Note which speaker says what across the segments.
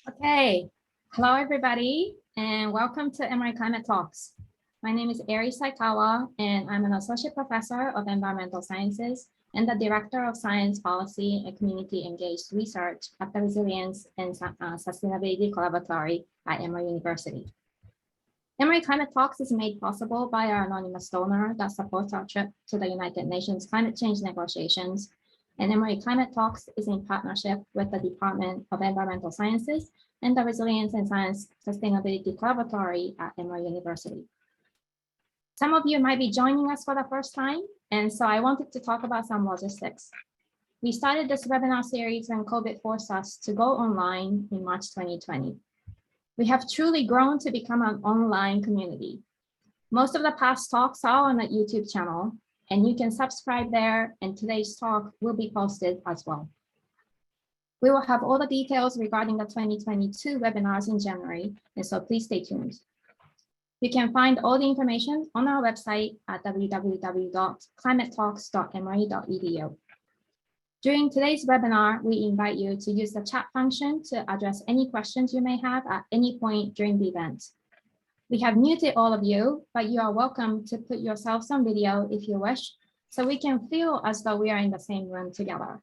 Speaker 1: Okay, hello everybody, and welcome to Emory Climate Talks. My name is Eri Saikawa, and I'm an associate professor of environmental sciences and the director of science policy and community engaged research at the Resilience and Sustainability Collaboratory at Emory University. Emory Climate Talks is made possible by our anonymous donor that supports our trip to the United Nations climate change negotiations. And Emory Climate Talks is in partnership with the Department of Environmental Sciences and the Resilience and Science Sustainability Collaboratory at Emory University. Some of you might be joining us for the first time, and so I wanted to talk about some logistics. We started this webinar series when COVID forced us to go online in March 2020. We have truly grown to become an online community. Most of the past talks are on the YouTube channel, and you can subscribe there, and today's talk will be posted as well. We will have all the details regarding the 2022 webinars in January, and so please stay tuned. You can find all the information on our website at www.climatetalks.emory.edu. During today's webinar, we invite you to use the chat function to address any questions you may have at any point during the event. We have muted all of you, but you are welcome to put yourselves on video if you wish, so we can feel as though we are in the same room together.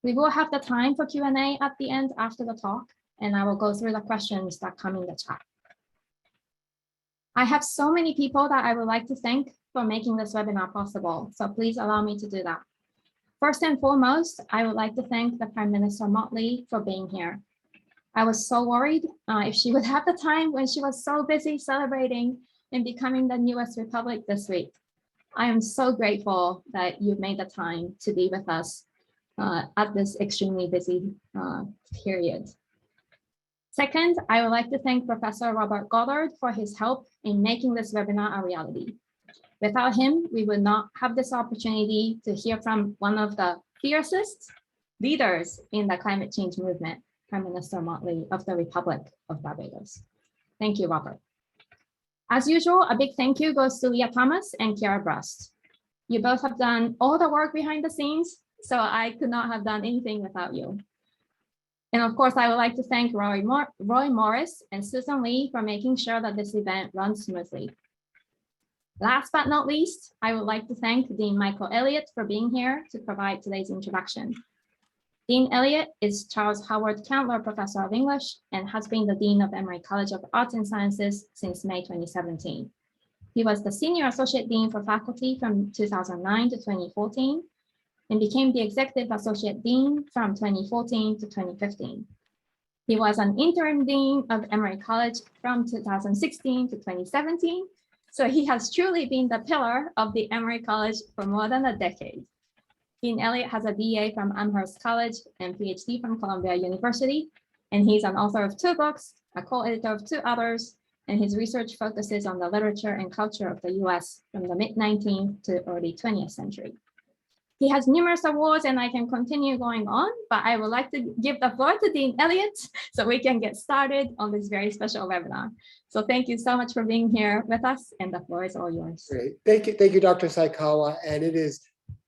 Speaker 1: We will have the time for Q&A at the end after the talk, and I will go through the questions that come in the chat. I have so many people that I would like to thank for making this webinar possible, so please allow me to do that. First and foremost, I would like to thank the Prime Minister Mottley for being here. I was so worried if she would have the time when she was so busy celebrating and becoming the newest republic this week. I am so grateful that you made the time to be with us at this extremely busy period. Second, I would like to thank Professor Robert Goddard for his help in making this webinar a reality. Without him, we would not have this opportunity to hear from one of the fiercest leaders in the climate change movement, Prime Minister Mottley of the Republic of Barbados. Thank you, Robert. As usual, a big thank you goes to Leah Thomas and Kiara Brust. You both have done all the work behind the scenes, so I could not have done anything without you. And of course, I would like to thank Roy Morris and Susan Lee for making sure that this event runs smoothly. Last but not least, I would like to thank Dean Michael Elliott for being here to provide today's introduction. Dean Elliott is Charles Howard Candler Professor of English and has been the Dean of Emory College of Arts and Sciences since May 2017. He was the Senior Associate Dean for Faculty from 2009 to 2014 and became the Executive Associate Dean from 2014 to 2015. He was an Interim Dean of Emory College from 2016 to 2017. So he has truly been the pillar of the Emory College for more than a decade. Dean Elliott has a BA from Amherst College and PhD from Columbia University, and he's an author of 2 books, a co-editor of 2 others, and his research focuses on the literature and culture of the US from the mid-19th to early 20th century. He has numerous awards, and I can continue going on, but I would like to give the floor to Dean Elliott so we can get started on this very special webinar. So thank you so much for being here with us, and the floor is all yours.
Speaker 2: Great. Thank you, Dr. Saikawa. And it is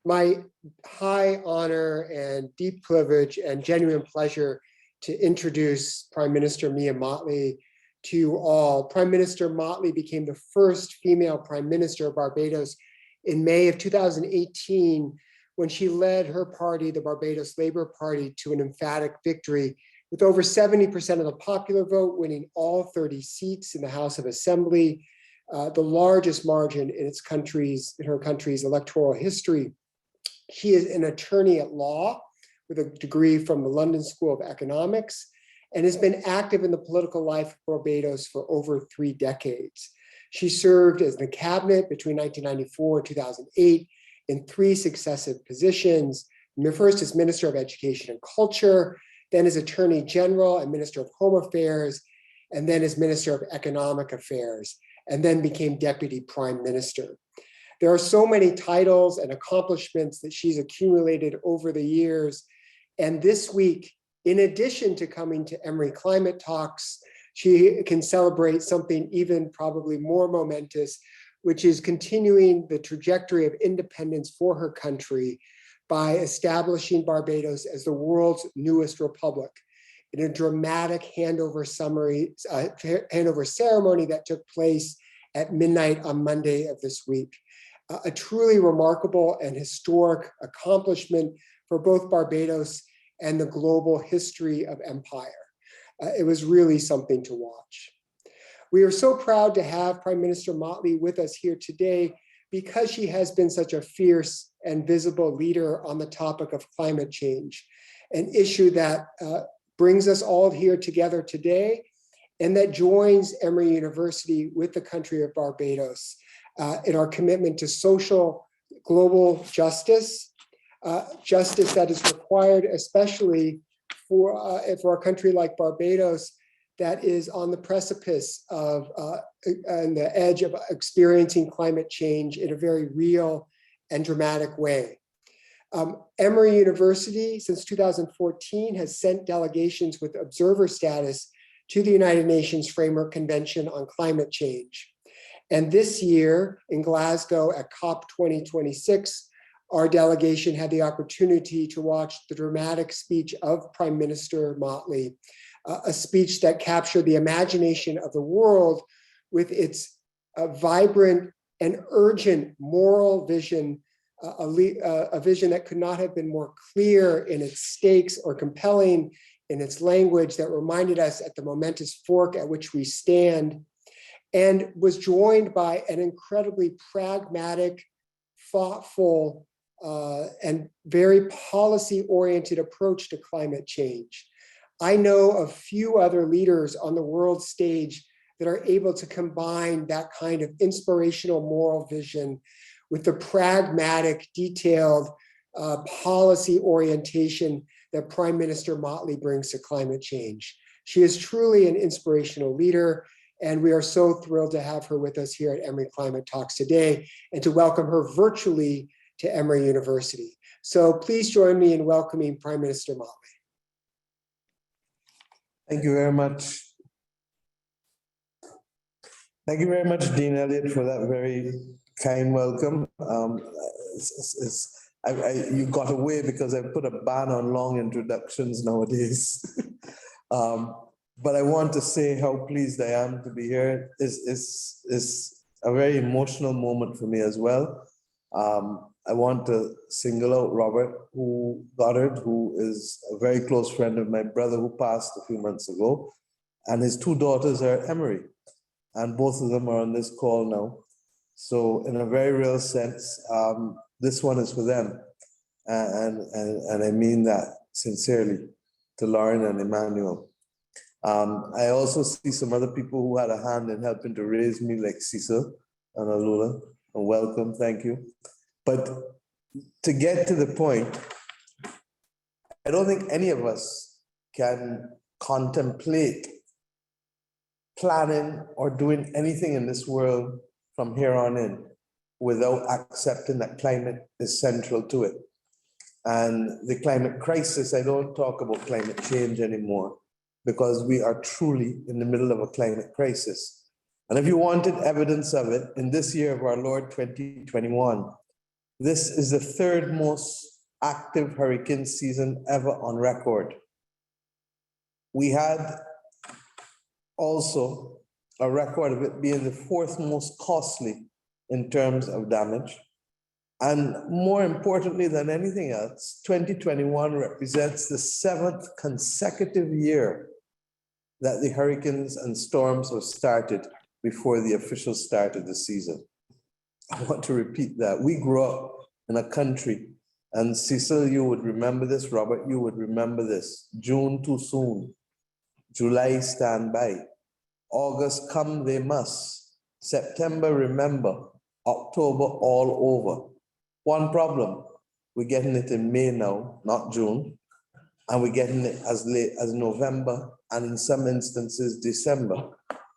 Speaker 2: my high honor and deep privilege and genuine pleasure to introduce Prime Minister Mia Mottley to you all. Prime Minister Mottley became the first female Prime Minister of Barbados in May of 2018, when she led her party, the Barbados Labour Party, to an emphatic victory with over 70% of the popular vote, winning all 30 seats in the House of Assembly, the largest margin in her country's electoral history. She is an attorney at law with a degree from the London School of Economics and has been active in the political life of Barbados for over 3 decades. She served as in the cabinet between 1994 and 2008 in 3 successive positions, first as Minister of Education and Culture, then as Attorney General and Minister of Home Affairs, and then as Minister of Economic Affairs, and then became Deputy Prime Minister. There are so many titles and accomplishments that she's accumulated over the years. And this week, in addition to coming to Emory Climate Talks, she can celebrate something even probably more momentous, which is continuing the trajectory of independence for her country by establishing Barbados as the world's newest republic. in a dramatic handover ceremony that took place at midnight on Monday of this week. A truly remarkable and historic accomplishment for both Barbados and the global history of empire. It was really something to watch. We are so proud to have Prime Minister Mottley with us here today because she has been such a fierce and visible leader on the topic of climate change, an issue that brings us all here together today and that joins Emory University with the country of Barbados in our commitment to social global justice, justice that is required especially for a country like Barbados that is on the precipice of and the edge of experiencing climate change in a very real and dramatic way. Emory University, since 2014, has sent delegations with observer status to the United Nations Framework Convention on Climate Change. And this year in Glasgow at COP26, our delegation had the opportunity to watch the dramatic speech of Prime Minister Mottley, a speech that captured the imagination of the world with its vibrant and urgent moral vision, a vision that could not have been more clear in its stakes or compelling in its language, that reminded us at the momentous fork at which we stand, and was joined by an incredibly pragmatic, thoughtful, and very policy-oriented approach to climate change. I know of few other leaders on the world stage that are able to combine that kind of inspirational moral vision with the pragmatic, detailed policy orientation that Prime Minister Mottley brings to climate change. She is truly an inspirational leader, and we are so thrilled to have her with us here at Emory Climate Talks today and to welcome her virtually to Emory University. So please join me in welcoming Prime Minister Mottley.
Speaker 3: Thank you very much. Thank you very much, Dean Elliott, for that very kind welcome. You got away because I put a ban on long introductions nowadays. But I want to say how pleased I am to be here. It's a very emotional moment for me as well. I want to single out Robert Goddard, who is a very close friend of my brother who passed a few months ago. And his two daughters are Emory, and both of them are on this call now. So in a very real sense, this one is for them. And I mean that sincerely, to Lauren and Emmanuel. I also see some other people who had a hand in helping to raise me, like Cecil and Alula, and welcome, thank you. But to get to the point, I don't think any of us can contemplate planning or doing anything in this world from here on in without accepting that climate is central to it. And the climate crisis, I don't talk about climate change anymore because we are truly in the middle of a climate crisis. And if you wanted evidence of it, in this year of our Lord 2021, this is the third most active hurricane season ever on record. We had also a record of it being the fourth most costly in terms of damage. And more importantly than anything else, 2021 represents the 7th consecutive year that the hurricanes and storms have started before the official start of the season. I want to repeat that. We grew up in a country, and Cecil, you would remember this, Robert, you would remember this. June too soon, July stand by, August come they must, September remember, October all over. One problem, we're getting it in May now, not June, and we're getting it as late as November, and in some instances, December.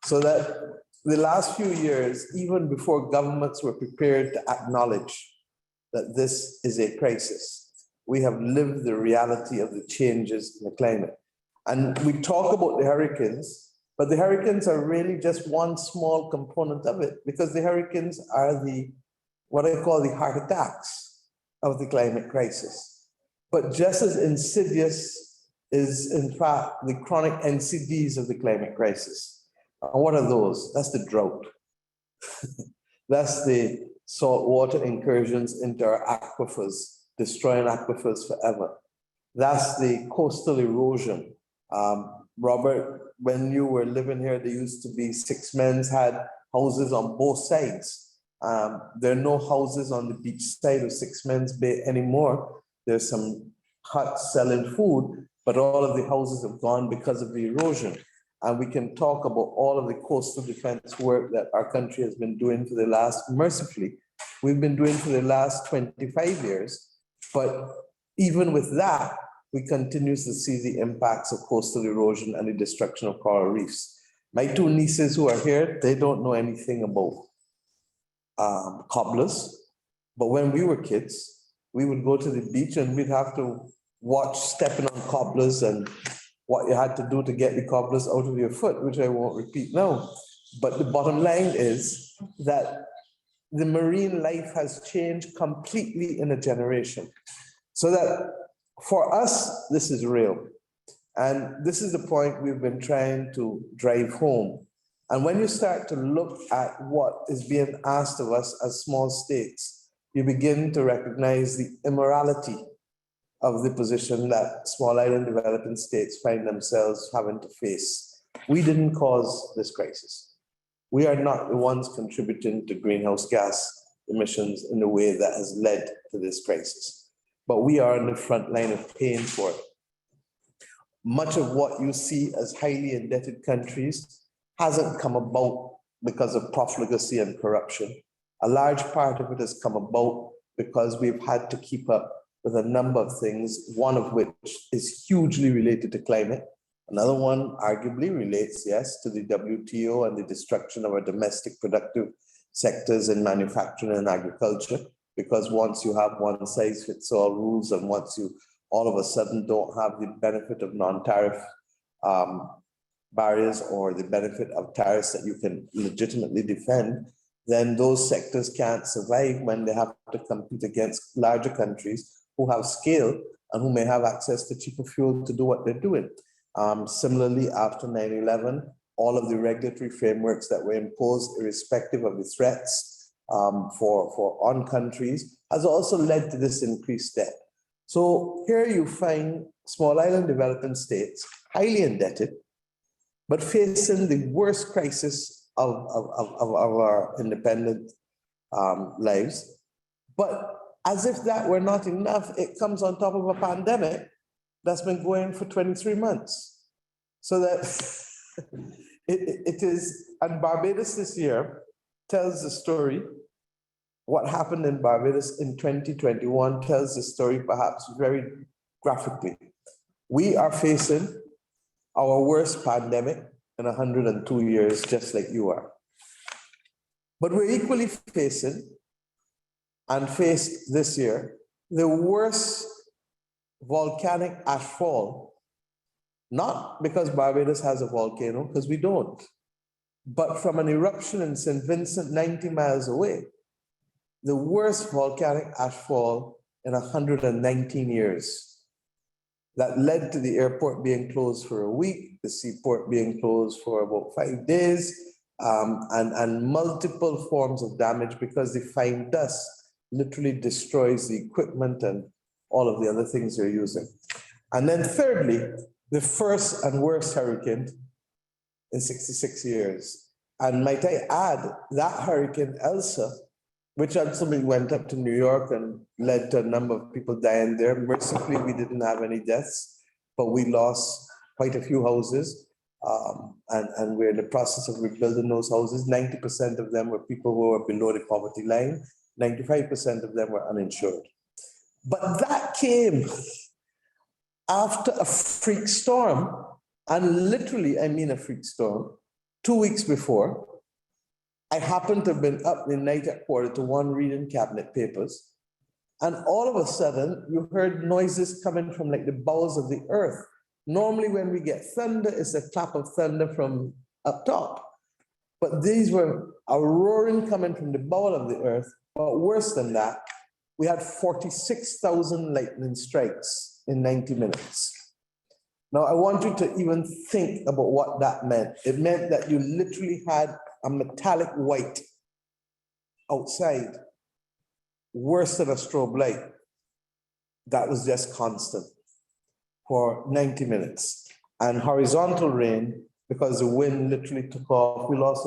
Speaker 3: So that the last few years, even before governments were prepared to acknowledge that this is a crisis, we have lived the reality of the changes in the climate. And we talk about the hurricanes, but the hurricanes are really just one small component of it, because the hurricanes are what I call the heart attacks of the climate crisis. But just as insidious is in fact the chronic NCDs of the climate crisis. And what are those? That's the drought. That's the saltwater incursions into our aquifers, destroying aquifers forever. That's the coastal erosion. Robert, when you were living here, there used to be 6 men's had houses on both sides. There are no houses on the beach side of 6 Men's Bay anymore. There's some huts selling food, but all of the houses have gone because of the erosion. And we can talk about all of the coastal defense work that our country has been doing for the last, mercifully, we've been doing for the last 25 years. But even with that, we continue to see the impacts of coastal erosion and the destruction of coral reefs. My 2 nieces who are here, they don't know anything about cobblers. But when we were kids, we would go to the beach and we'd have to watch stepping on cobblers and what you had to do to get the cobblers out of your foot, which I won't repeat now. But the bottom line is that the marine life has changed completely in a generation. So that for us, this is real. And this is the point we've been trying to drive home. And when you start to look at what is being asked of us as small states, you begin to recognize the immorality of the position that small island developing states find themselves having to face. We didn't cause this crisis. We are not the ones contributing to greenhouse gas emissions in the way that has led to this crisis. But we are on the front line of paying for it. Much of what you see as highly indebted countries hasn't come about because of profligacy and corruption. A large part of it has come about because we've had to keep up with a number of things, one of which is hugely related to climate. Another one arguably relates, yes, to the WTO and the destruction of our domestic productive sectors in manufacturing and agriculture, because once you have one-size-fits-all rules and once you all of a sudden don't have the benefit of non-tariff barriers or the benefit of tariffs that you can legitimately defend, then those sectors can't survive when they have to compete against larger countries who have scale and who may have access to cheaper fuel to do what they're doing. Similarly, after 9/11, all of the regulatory frameworks that were imposed, irrespective of the threats on countries, has also led to this increased debt. So here you find small island developing states, highly indebted, but facing the worst crisis of our independent lives. But as if that were not enough, it comes on top of a pandemic that's been going for 23 months. So that it is, and Barbados this year tells the story. What happened in Barbados in 2021 tells the story perhaps very graphically. We are facing our worst pandemic in 102 years, just like you are. But we're equally facing, and faced this year, the worst volcanic ashfall, not because Barbados has a volcano, because we don't, but from an eruption in St. Vincent 90 miles away. The worst volcanic ashfall in 119 years. That led to the airport being closed for a week, the seaport being closed for about 5 days, and multiple forms of damage because the fine dust literally destroys the equipment and all of the other things you're using. And then thirdly, the first and worst hurricane in 66 years. And might I add, that Hurricane Elsa, which ultimately went up to New York and led to a number of people dying there. Mercifully, we didn't have any deaths, but we lost quite a few houses. And we're in the process of rebuilding those houses. 90% of them were people who were below the poverty line. 95% of them were uninsured. But that came after a freak storm, and literally, I mean a freak storm, 2 weeks before. I happened to have been up the night at 1:45 reading cabinet papers. And all of a sudden, you heard noises coming from like the bowels of the earth. Normally when we get thunder, it's a clap of thunder from up top. But these were a roaring coming from the bowel of the earth. But worse than that, we had 46,000 lightning strikes in 90 minutes. Now, I want you to even think about what that meant. It meant that you literally had a metallic white outside, worse than a strobe light. That was just constant for 90 minutes. And horizontal rain, because the wind literally took off, we lost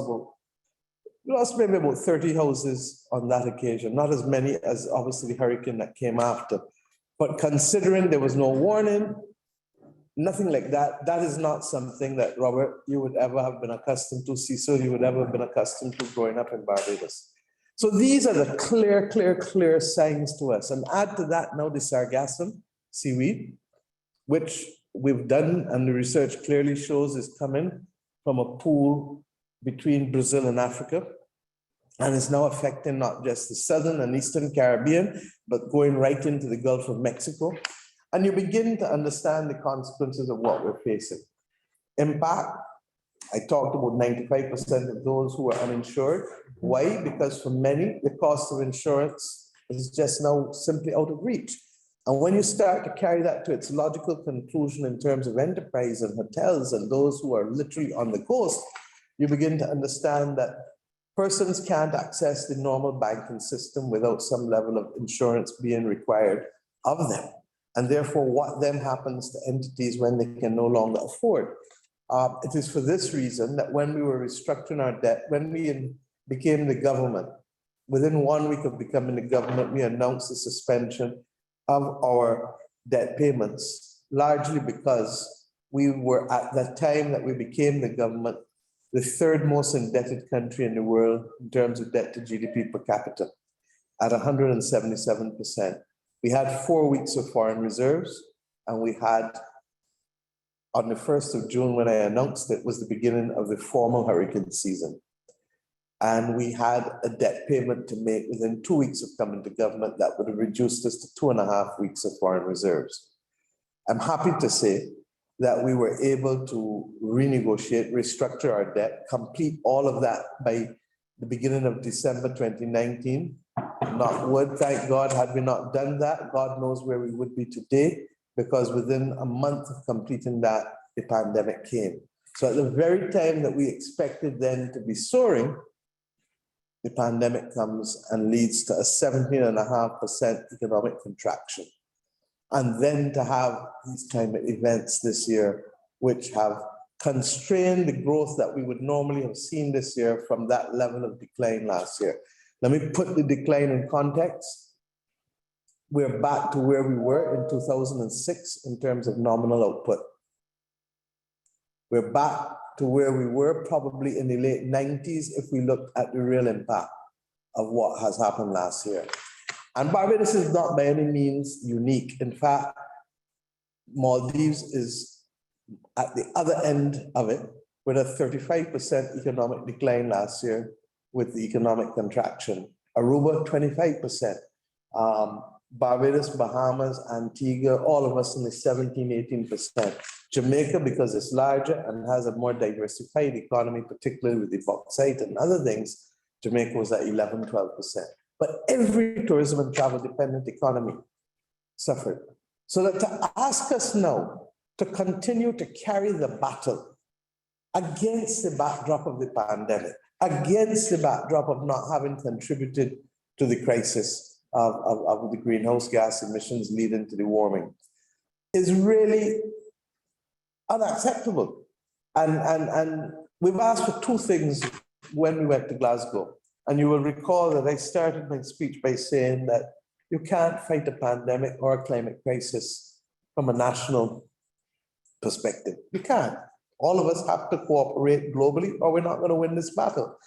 Speaker 3: maybe about 30 houses on that occasion, not as many as obviously the hurricane that came after. But considering there was no warning, nothing like that, that is not something that, Robert, you would ever have been accustomed to, Cecil, you would ever have been accustomed to growing up in Barbados. So these are the clear signs to us. And add to that now the sargassum, seaweed, which we've done and the research clearly shows is coming from a pool between Brazil and Africa. And it's now affecting not just the Southern and Eastern Caribbean, but going right into the Gulf of Mexico. And you begin to understand the consequences of what we're facing. Impact, I talked about 95% of those who are uninsured. Why? Because for many, the cost of insurance is just now simply out of reach. And when you start to carry that to its logical conclusion in terms of enterprise and hotels and those who are literally on the coast, you begin to understand that persons can't access the normal banking system without some level of insurance being required of them. And therefore, what then happens to entities when they can no longer afford? It is for this reason that when we were restructuring our debt, when we became the government, within 1 week of becoming the government, we announced the suspension of our debt payments, largely because we were at the time that we became the government, the third most indebted country in the world in terms of debt to GDP per capita at 177%. We had 4 weeks of foreign reserves, and we had, on the 1st of June, when I announced it, was the beginning of the formal hurricane season. And we had a debt payment to make within 2 weeks of coming to government that would have reduced us to 2.5 weeks of foreign reserves. I'm happy to say that we were able to renegotiate, restructure our debt, complete all of that by the beginning of December 2019. Not would, thank God, had we not done that, God knows where we would be today, because within a month of completing that, the pandemic came. So at the very time that we expected then to be soaring, the pandemic comes and leads to a 17.5% economic contraction. And then to have these climate events this year, which have constrained the growth that we would normally have seen this year from that level of decline last year. Let me put the decline in context. We're back to where we were in 2006 in terms of nominal output. We're back to where we were probably in the late 90s if we look at the real impact of what has happened last year. And Barbados is not by any means unique. In fact, Maldives is at the other end of it with a 35% economic decline last year with the economic contraction. Aruba, 25%. Barbados, Bahamas, Antigua, all of us in the 17, 18%. Jamaica, because it's larger and has a more diversified economy, particularly with the bauxite and other things, Jamaica was at 11, 12%. But every tourism and travel dependent economy suffered. So that to ask us now to continue to carry the battle against the backdrop of the pandemic, against the backdrop of not having contributed to the crisis of the greenhouse gas emissions leading to the warming, is really unacceptable. And we've asked for two things when we went to Glasgow. And you will recall that I started my speech by saying that you can't fight a pandemic or a climate crisis from a national perspective. You can't. All of us have to cooperate globally or we're not going to win this battle.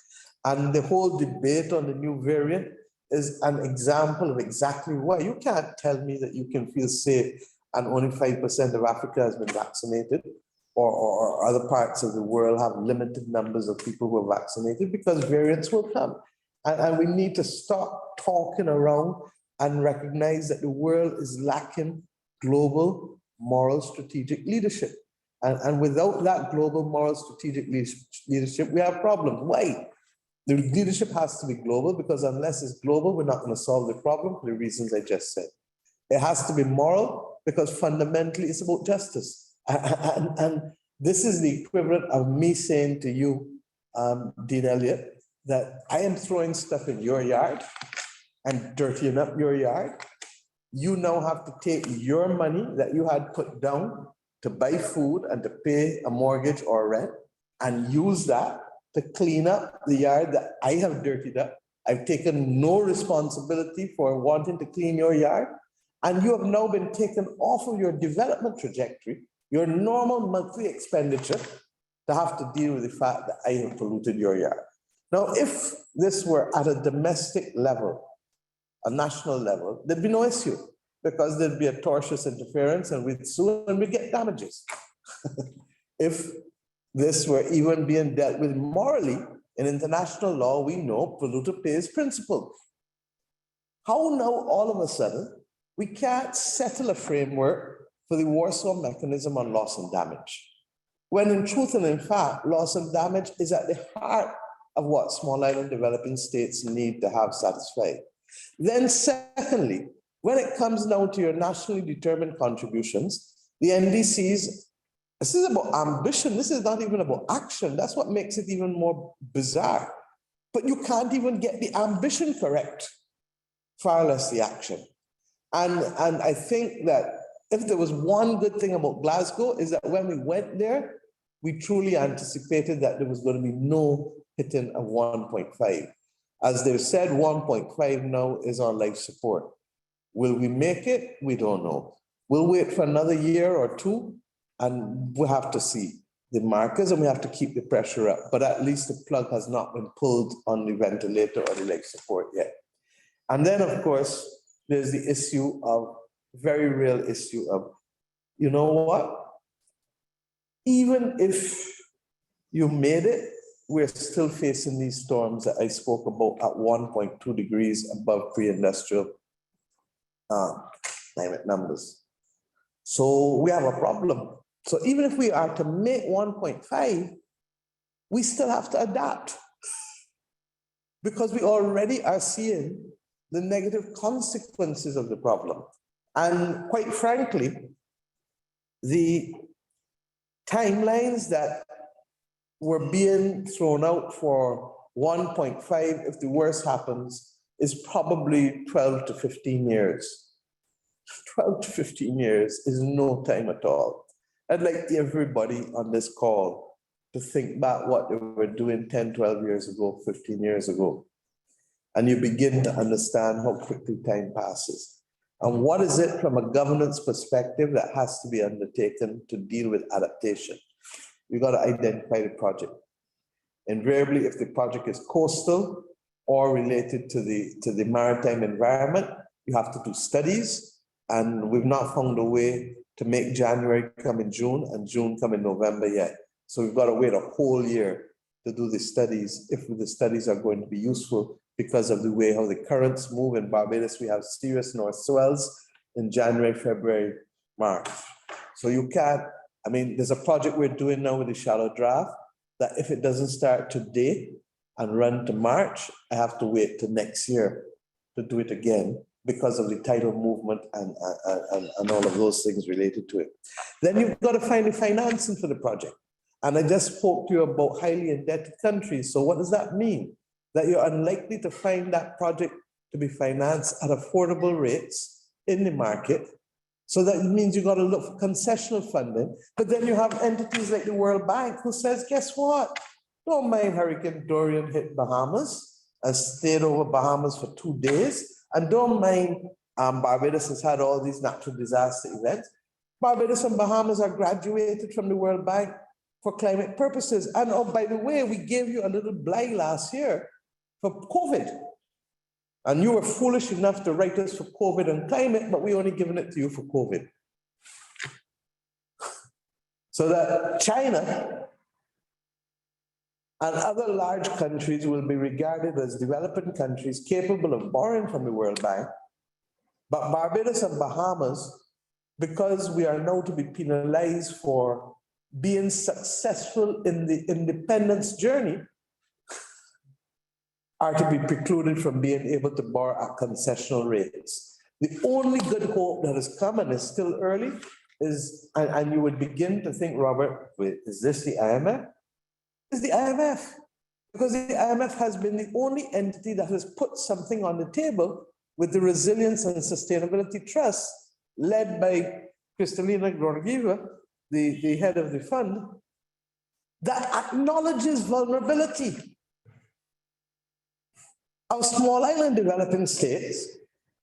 Speaker 3: And the whole debate on the new variant is an example of exactly why. You can't tell me that you can feel safe and only 5% of Africa has been vaccinated, or other parts of the world have limited numbers of people who are vaccinated, because variants will come. And we need to stop talking around and recognize that the world is lacking global moral strategic leadership. And without that global moral strategic leadership, we have problems. Why? The leadership has to be global, because unless it's global, we're not going to solve the problem for the reasons I just said. It has to be moral, because fundamentally it's about justice. And this is the equivalent of me saying to you, Dean Elliott, that I am throwing stuff in your yard and dirtying up your yard. You now have to take your money that you had put down to buy food and to pay a mortgage or rent and use that to clean up the yard that I have dirtied up. I've taken no responsibility for wanting to clean your yard. And you have now been taken off of your development trajectory, your normal monthly expenditure, to have to deal with the fact that I have polluted your yard. Now, if this were at a domestic level, a national level, there'd be no issue because there'd be a tortious interference and we'd sue and we'd get damages. If this were even being dealt with morally, in international law, we know polluter pays principle. How now all of a sudden, we can't settle a framework for the Warsaw Mechanism on loss and damage, when in truth and in fact, loss and damage is at the heart of what small island developing states need to have satisfied. Then secondly, when it comes down to your nationally determined contributions, the NDCs, this is about ambition, this is not even about action. That's what makes it even more bizarre. But you can't even get the ambition correct, far less the action. And I think that if there was one good thing about Glasgow is that when we went there, we truly anticipated that there was going to be no hitting of 1.5. As they've said, 1.5 now is on life support. Will we make it? We don't know. We'll wait for another year or two, and we'll have to see the markers and we have to keep the pressure up. But at least the plug has not been pulled on the ventilator or the life support yet. And then, of course, there's the issue of, very real issue of, you know what? Even if you made it, we're still facing these storms that I spoke about at 1.2 degrees above pre-industrial climate numbers. So we have a problem. So even if we are to make 1.5, we still have to adapt because we already are seeing the negative consequences of the problem. And quite frankly, the timelines that were being thrown out for 1.5, if the worst happens, is probably 12 to 15 years. 12 to 15 years is no time at all. I'd like everybody on this call to think back what they were doing 10, 12 years ago, 15 years ago. And you begin to understand how quickly time passes. And what is it from a governance perspective that has to be undertaken to deal with adaptation? We've got to identify the project. Invariably, if the project is coastal or related to the maritime environment, you have to do studies. And we've not found a way to make January come in June and June come in November yet. So we've got to wait a whole year to do the studies, if the studies are going to be useful because of the way how the currents move. In Barbados, we have serious north swells in January, February, March. So you can't, I mean, there's a project we're doing now with the shallow draft that if it doesn't start today and run to March, I have to wait till next year to do it again because of the tidal movement and all of those things related to it. Then you've got to find the financing for the project. And I just spoke to you about highly indebted countries. So what does that mean? That you're unlikely to find that project to be financed at affordable rates in the market. So that means you've got to look for concessional funding. But then you have entities like the World Bank who says, guess what? Don't mind Hurricane Dorian hit Bahamas and stayed over Bahamas for 2 days. And don't mind Barbados has had all these natural disaster events. Barbados and Bahamas are graduated from the World Bank for climate purposes. And oh, by the way, we gave you a little blight last year for COVID. And you were foolish enough to write us for COVID and climate, but we only given it to you for COVID. So that China and other large countries will be regarded as developing countries capable of borrowing from the World Bank. But Barbados and Bahamas, because we are now to be penalized for being successful in the independence journey, are to be precluded from being able to borrow at concessional rates. The only good hope that has come, and is still early, is, and you would begin to think, Robert, wait, is this the IMF? It's the IMF. Because the IMF has been the only entity that has put something on the table with the Resilience and Sustainability Trust, led by Kristalina Georgieva, the head of the fund, that acknowledges vulnerability of small island developing states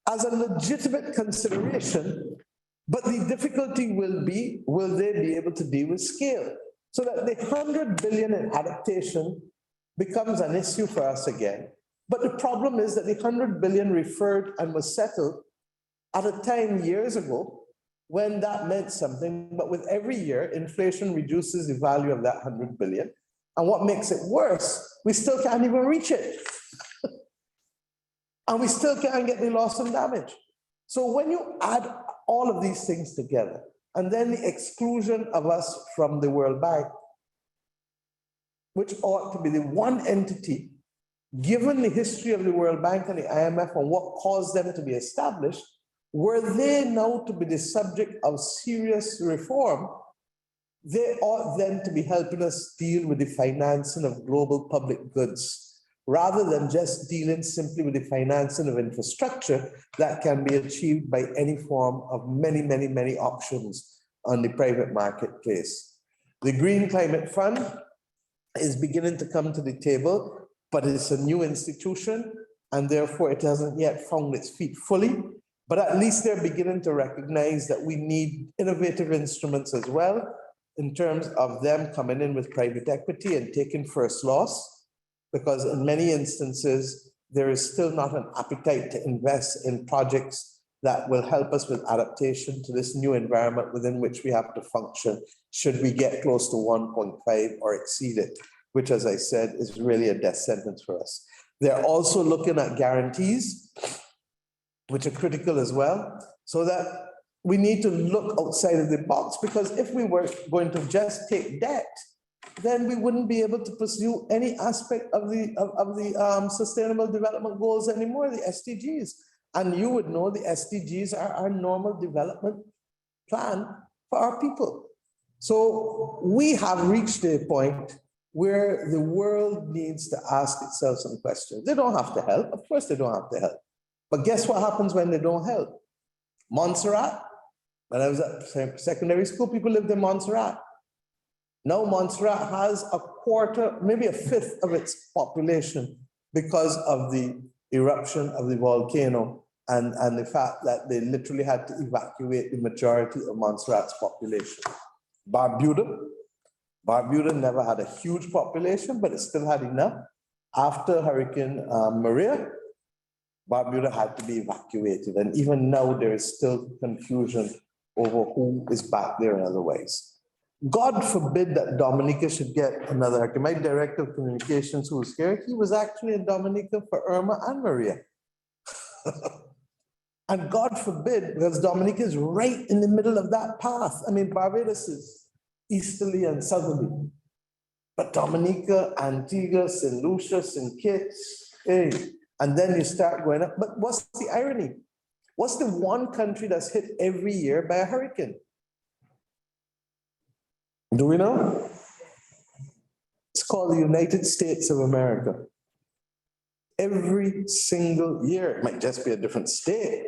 Speaker 3: as a legitimate consideration, but the difficulty will be, will they be able to deal with scale? So that the 100 billion in adaptation becomes an issue for us again. But the problem is that the 100 billion referred and was settled at a time years ago when that meant something, but with every year, inflation reduces the value of that 100 billion. And what makes it worse, we still can't even reach it. And we still can't get the loss and damage. So when you add all of these things together, and then the exclusion of us from the World Bank, which ought to be the one entity, given the history of the World Bank and the IMF and what caused them to be established, were they now to be the subject of serious reform, they ought then to be helping us deal with the financing of global public goods, rather than just dealing simply with the financing of infrastructure that can be achieved by any form of many options on the private marketplace. The Green Climate Fund is beginning to come to the table, but it's a new institution, and therefore it hasn't yet found its feet fully. But at least they're beginning to recognize that we need innovative instruments as well, in terms of them coming in with private equity and taking first loss, because in many instances, there is still not an appetite to invest in projects that will help us with adaptation to this new environment within which we have to function, should we get close to 1.5 or exceed it, which, as I said, is really a death sentence for us. They're also looking at guarantees, which are critical as well, so that we need to look outside of the box, because if we were going to just take debt, then we wouldn't be able to pursue any aspect of the Sustainable Development Goals anymore, the SDGs. And you would know the SDGs are our normal development plan for our people. So we have reached a point where the world needs to ask itself some questions. They don't have to help. Of course they don't have to help. But guess what happens when they don't help? Montserrat, when I was at secondary school, people lived in Montserrat. Now Montserrat has a quarter, maybe a fifth of its population because of the eruption of the volcano and the fact that they literally had to evacuate the majority of Montserrat's population. Barbuda never had a huge population, but it still had enough. After Hurricane Maria, Barbuda had to be evacuated. And even now, there is still confusion over who is back there and otherwise. God forbid that Dominica should get another hurricane. My director of communications who was here, he was actually in Dominica for Irma and Maria. And God forbid, because Dominica is right in the middle of that path. I mean, Barbados is easterly and southerly. But Dominica, Antigua, St. Lucia, St. Kitts, hey. And then you start going up. But what's the irony? What's the one country that's hit every year by a hurricane? Do we know? It's called the United States of America. Every single year, it might just be a different state.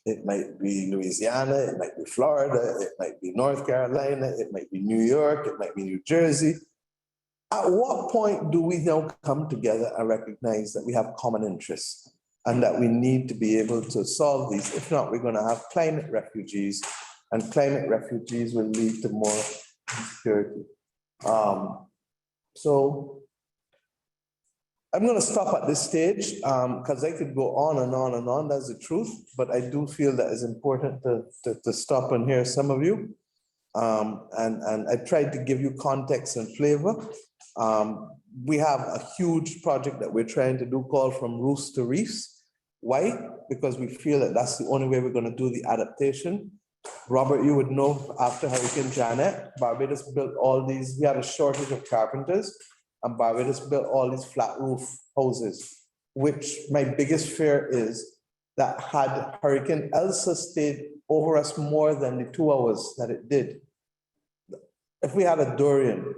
Speaker 3: It might be Louisiana, it might be Florida, it might be North Carolina, it might be New York, it might be New Jersey. At what point do we now come together and recognize that we have common interests and that we need to be able to solve these? If not, we're going to have climate refugees, and climate refugees will lead to more insecurity. So I'm going to stop at this stage because I could go on and on and on. That's the truth. But I do feel that it's important to stop and hear some of you. And I tried to give you context and flavor. We have a huge project that we're trying to do called From Roofs to Reefs. Why? Because we feel that that's the only way we're going to do the adaptation. Robert, you would know after Hurricane Janet, Barbados built all these, we had a shortage of carpenters, and Barbados built all these flat roof houses, which my biggest fear is that had Hurricane Elsa stayed over us more than the 2 hours that it did. If we had a Dorian,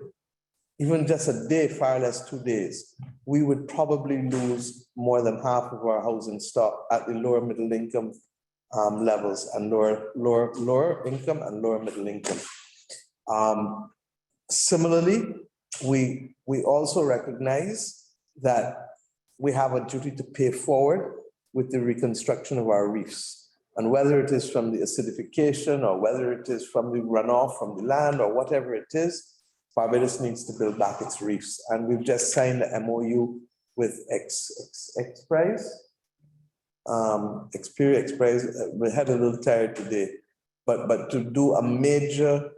Speaker 3: even just a day, far less 2 days, we would probably lose more than half of our housing stock at the lower middle income levels and lower income and lower middle income. Similarly, we also recognize that we have a duty to pay forward with the reconstruction of our reefs. And whether it is from the acidification or whether it is from the runoff from the land or whatever it is, Barbados needs to build back its reefs. And we've just signed the MOU with XPRIZE. We had a little tired today, but to do a major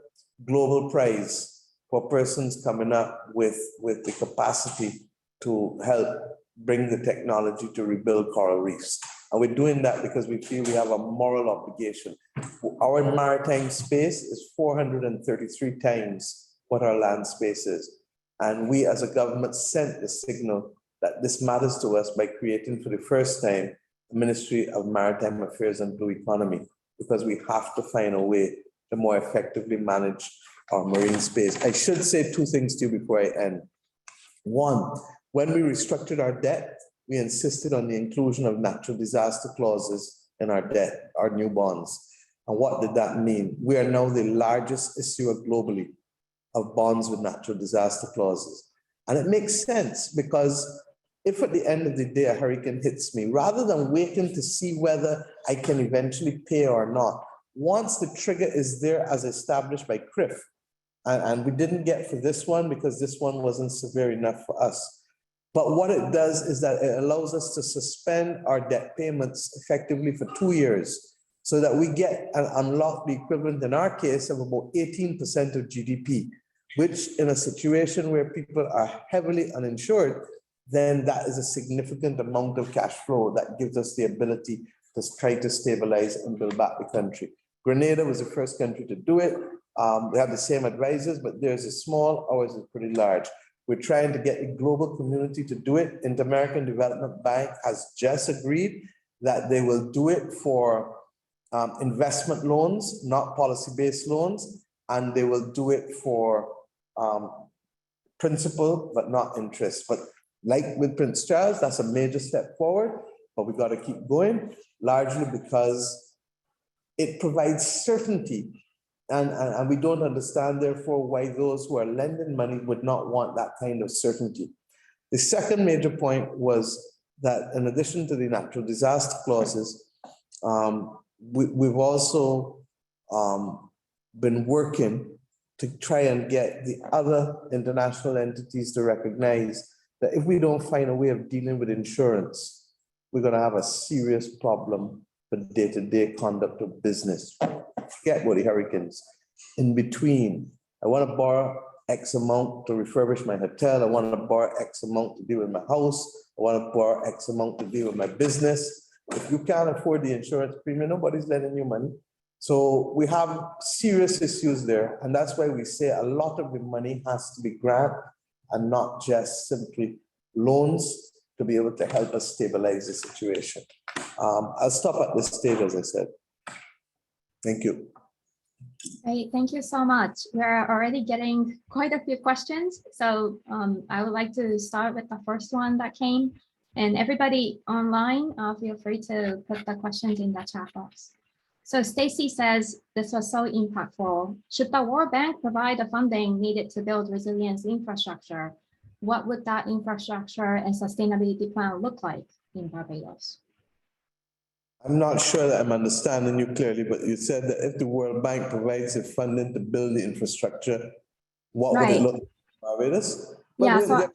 Speaker 3: global prize for persons coming up with the capacity to help bring the technology to rebuild coral reefs. And we're doing that because we feel we have a moral obligation. Our maritime space is 433 times what our land space is. And we as a government sent the signal that this matters to us by creating for the first time the Ministry of Maritime Affairs and Blue Economy, because we have to find a way to more effectively manage our marine space. I should say two things to you before I end. One, when we restructured our debt, we insisted on the inclusion of natural disaster clauses in our debt, our new bonds. And what did that mean? We are now the largest issuer globally of bonds with natural disaster clauses. And it makes sense because if at the end of the day a hurricane hits me, rather than waiting to see whether I can eventually pay or not, once the trigger is there as established by CRIF, and we didn't get for this one because this one wasn't severe enough for us. But what it does is that it allows us to suspend our debt payments effectively for 2 years so that we get and unlock the equivalent in our case of about 18% of GDP, which in a situation where people are heavily uninsured, then that is a significant amount of cash flow that gives us the ability to try to stabilize and build back the country. Grenada was the first country to do it. They have the same advisors, but theirs is small, ours is pretty large. We're trying to get the global community to do it. Inter-American Development Bank has just agreed that they will do it for investment loans, not policy-based loans, and they will do it for principal, but not interest. But like with Prince Charles, that's a major step forward, but we got to keep going, largely because it provides certainty. And we don't understand, therefore, why those who are lending money would not want that kind of certainty. The second major point was that in addition to the natural disaster clauses, we've also been working to try and get the other international entities to recognize that if we don't find a way of dealing with insurance, we're going to have a serious problem for day-to-day conduct of business. Forget about the hurricanes. In between, I want to borrow X amount to refurbish my hotel. I want to borrow X amount to deal with my house. I want to borrow X amount to deal with my business. If you can't afford the insurance premium, nobody's lending you money. So we have serious issues there. And that's why we say a lot of the money has to be grant and not just simply loans to be able to help us stabilize the situation. I'll stop at this stage, as I said. Thank you.
Speaker 1: Great, thank you so much. We're already getting quite a few questions. So I would like to start with the first one that came. And everybody online, feel free to put the questions in the chat box. So Stacy says, this was so impactful. Should the World Bank provide the funding needed to build resilience infrastructure? What would that infrastructure and sustainability plan look like in Barbados?
Speaker 3: I'm not sure that I'm understanding you clearly, but you said that if the World Bank provides the funding to build the infrastructure, what would it look like in Barbados?
Speaker 1: Yeah,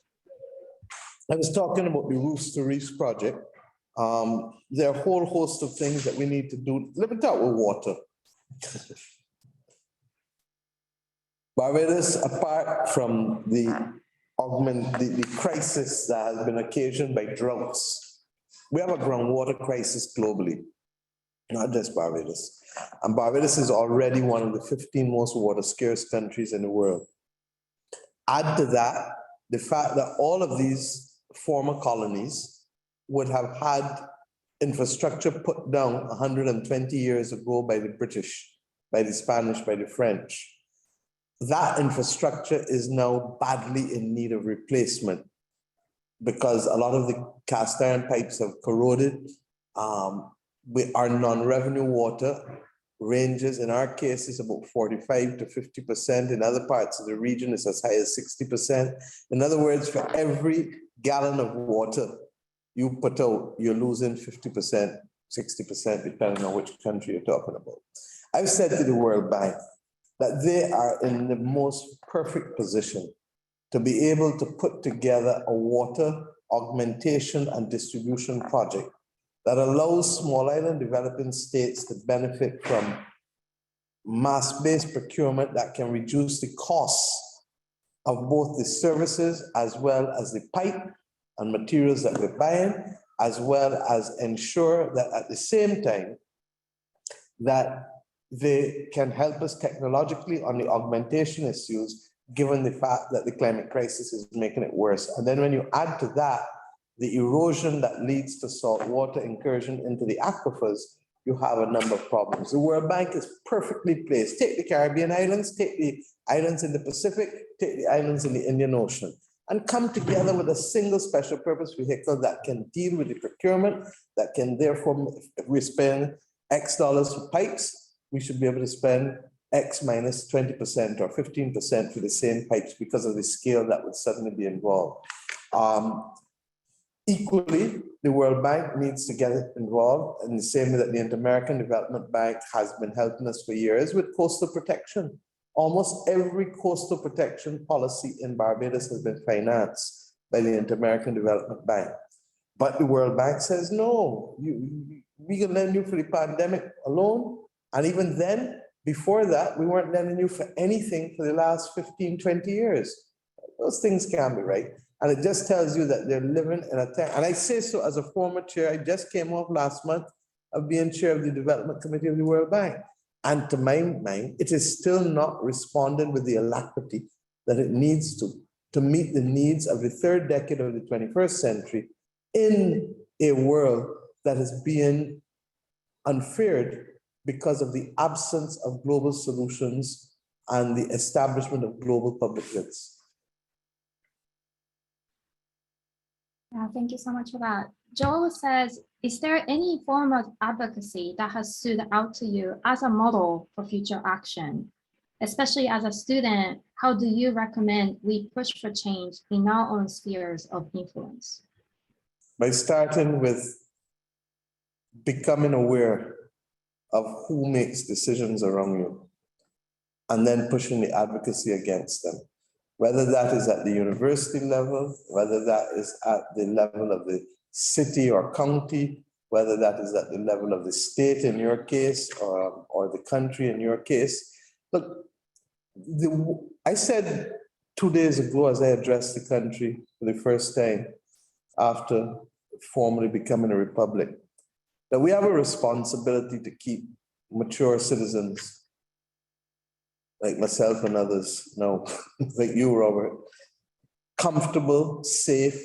Speaker 3: I was talking about the Roofs to Reefs project. There are a whole host of things that we need to do. Let me start with water. Barbados, apart from the crisis that has been occasioned by droughts, we have a groundwater crisis globally, not just Barbados. And Barbados is already one of the 15 most water scarce countries in the world. Add to that the fact that all of these former colonies would have had infrastructure put down 120 years ago by the British, by the Spanish, by the French. That infrastructure is now badly in need of replacement because a lot of the cast iron pipes have corroded. Our non-revenue water ranges, in our case, is about 45 to 50%. In other parts of the region, it's as high as 60%. In other words, for every gallon of water you put out, you're losing 50%, 60%, depending on which country you're talking about. I've said to the World Bank that they are in the most perfect position to be able to put together a water augmentation and distribution project that allows small island developing states to benefit from mass-based procurement that can reduce the costs of both the services as well as the pipe and materials that we're buying, as well as ensure that at the same time that they can help us technologically on the augmentation issues, given the fact that the climate crisis is making it worse. And then when you add to that the erosion that leads to saltwater incursion into the aquifers, you have a number of problems. The World Bank is perfectly placed. Take the Caribbean islands, take the islands in the Pacific, take the islands in the Indian Ocean, and come together with a single special purpose vehicle that can deal with the procurement, that can therefore, if we spend X dollars for pipes, we should be able to spend X minus 20% or 15% for the same pipes because of the scale that would suddenly be involved. Equally, the World Bank needs to get involved in the same way that the Inter-American Development Bank has been helping us for years with coastal protection. Almost every coastal protection policy in Barbados has been financed by the Inter-American Development Bank. But the World Bank says, no, we can lend you for the pandemic alone. And even then, before that, we weren't lending you for anything for the last 15, 20 years. Those things can't be right. And it just tells you that they're living in a time. And I say so as a former chair. I just came off last month of being chair of the Development Committee of the World Bank. And to my mind, it is still not responding with the alacrity that it needs to meet the needs of the third decade of the 21st century in a world that is being unfared because of the absence of global solutions and the establishment of global public goods.
Speaker 1: Thank you so much for that. Joel says, is there any form of advocacy that has stood out to you as a model for future action? Especially as a student, how do you recommend we push for change in our own spheres of influence?
Speaker 3: By starting with becoming aware of who makes decisions around you, and then pushing the advocacy against them. Whether that is at the university level, whether that is at the level of the city or county, whether that is at the level of the state in your case, or the country in your case. Look, I said 2 days ago as I addressed the country for the first time after formally becoming a republic, that we have a responsibility to keep mature citizens like myself and others, like you, Robert, comfortable, safe,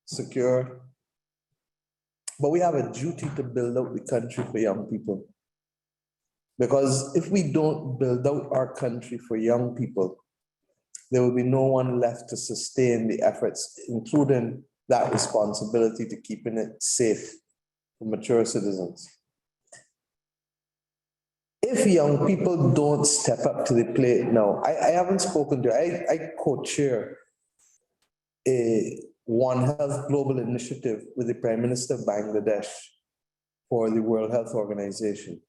Speaker 3: secure. But we have a duty to build out the country for young people. Because if we don't build out our country for young people, there will be no one left to sustain the efforts, including that responsibility to keeping it safe for mature citizens. If young people don't step up to the plate now, I haven't spoken to, I co-chair a One Health Global Initiative with the Prime Minister of Bangladesh for the World Health Organization.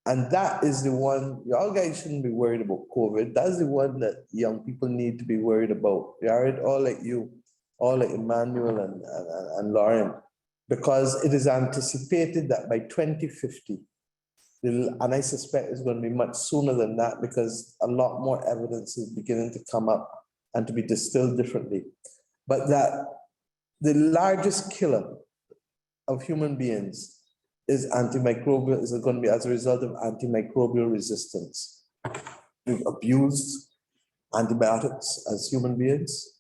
Speaker 3: And that is the one, y'all guys shouldn't be worried about COVID. That's the one that young people need to be worried about. They are all like you, all like Emmanuel and Lauren, because it is anticipated that by 2050, and I suspect it's going to be much sooner than that because a lot more evidence is beginning to come up and to be distilled differently. But that the largest killer of human beings is antimicrobial, is going to be as a result of antimicrobial resistance. We've abused antibiotics as human beings.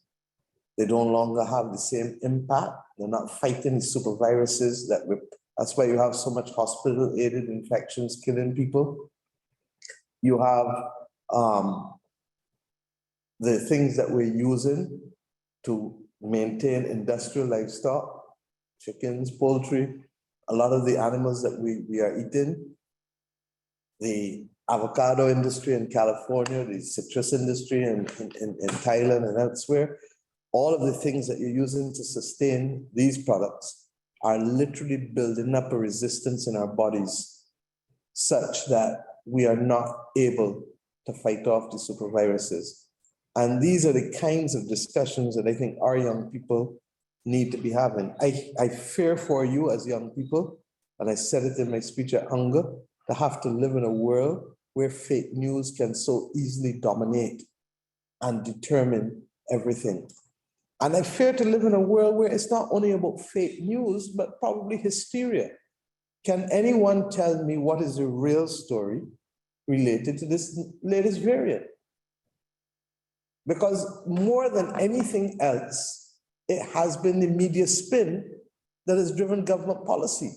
Speaker 3: They no longer have the same impact. They're not fighting the super viruses that's why you have so much hospital-aided infections killing people. You have the things that we're using to maintain industrial livestock, chickens, poultry, a lot of the animals that we are eating, the avocado industry in California, the citrus industry in Thailand and elsewhere, all of the things that you're using to sustain these products are literally building up a resistance in our bodies such that we are not able to fight off the super viruses. And these are the kinds of discussions that I think our young people need to be having. I fear for you as young people, and I said it in my speech at Hunger, to have to live in a world where fake news can so easily dominate and determine everything. And I fear to live in a world where it's not only about fake news, but probably hysteria. Can anyone tell me what is the real story related to this latest variant? Because more than anything else, it has been the media spin that has driven government policy.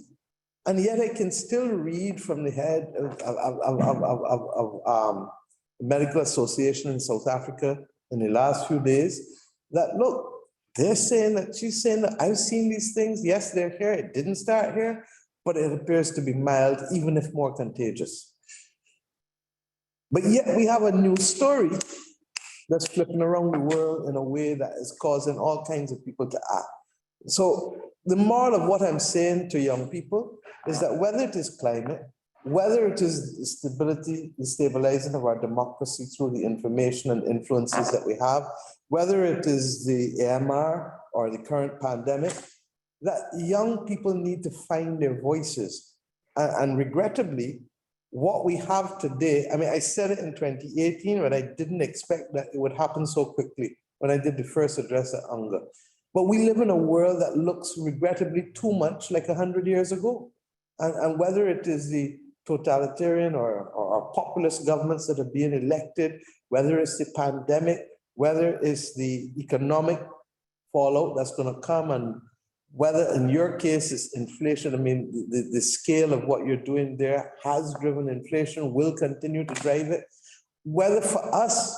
Speaker 3: And yet I can still read from the head of Medical Association in South Africa in the last few days that, look, they're saying that, she's saying that I've seen these things. Yes, they're here. It didn't start here, but it appears to be mild, even if more contagious. But yet we have a new story that's flipping around the world in a way that is causing all kinds of people to act. So the moral of what I'm saying to young people is that whether it is climate, whether it is the stability, the stabilizing of our democracy through the information and influences that we have, whether it is the AMR or the current pandemic, that young people need to find their voices. And regrettably, what we have today, I mean, I said it in 2018, but I didn't expect that it would happen so quickly when I did the first address at UNGA. But we live in a world that looks regrettably too much like 100 years ago. And whether it is the totalitarian or populist governments that are being elected, whether it's the pandemic, whether it's the economic fallout that's going to come, and whether in your case it's inflation. I mean, the scale of what you're doing there has driven inflation, will continue to drive it. Whether for us,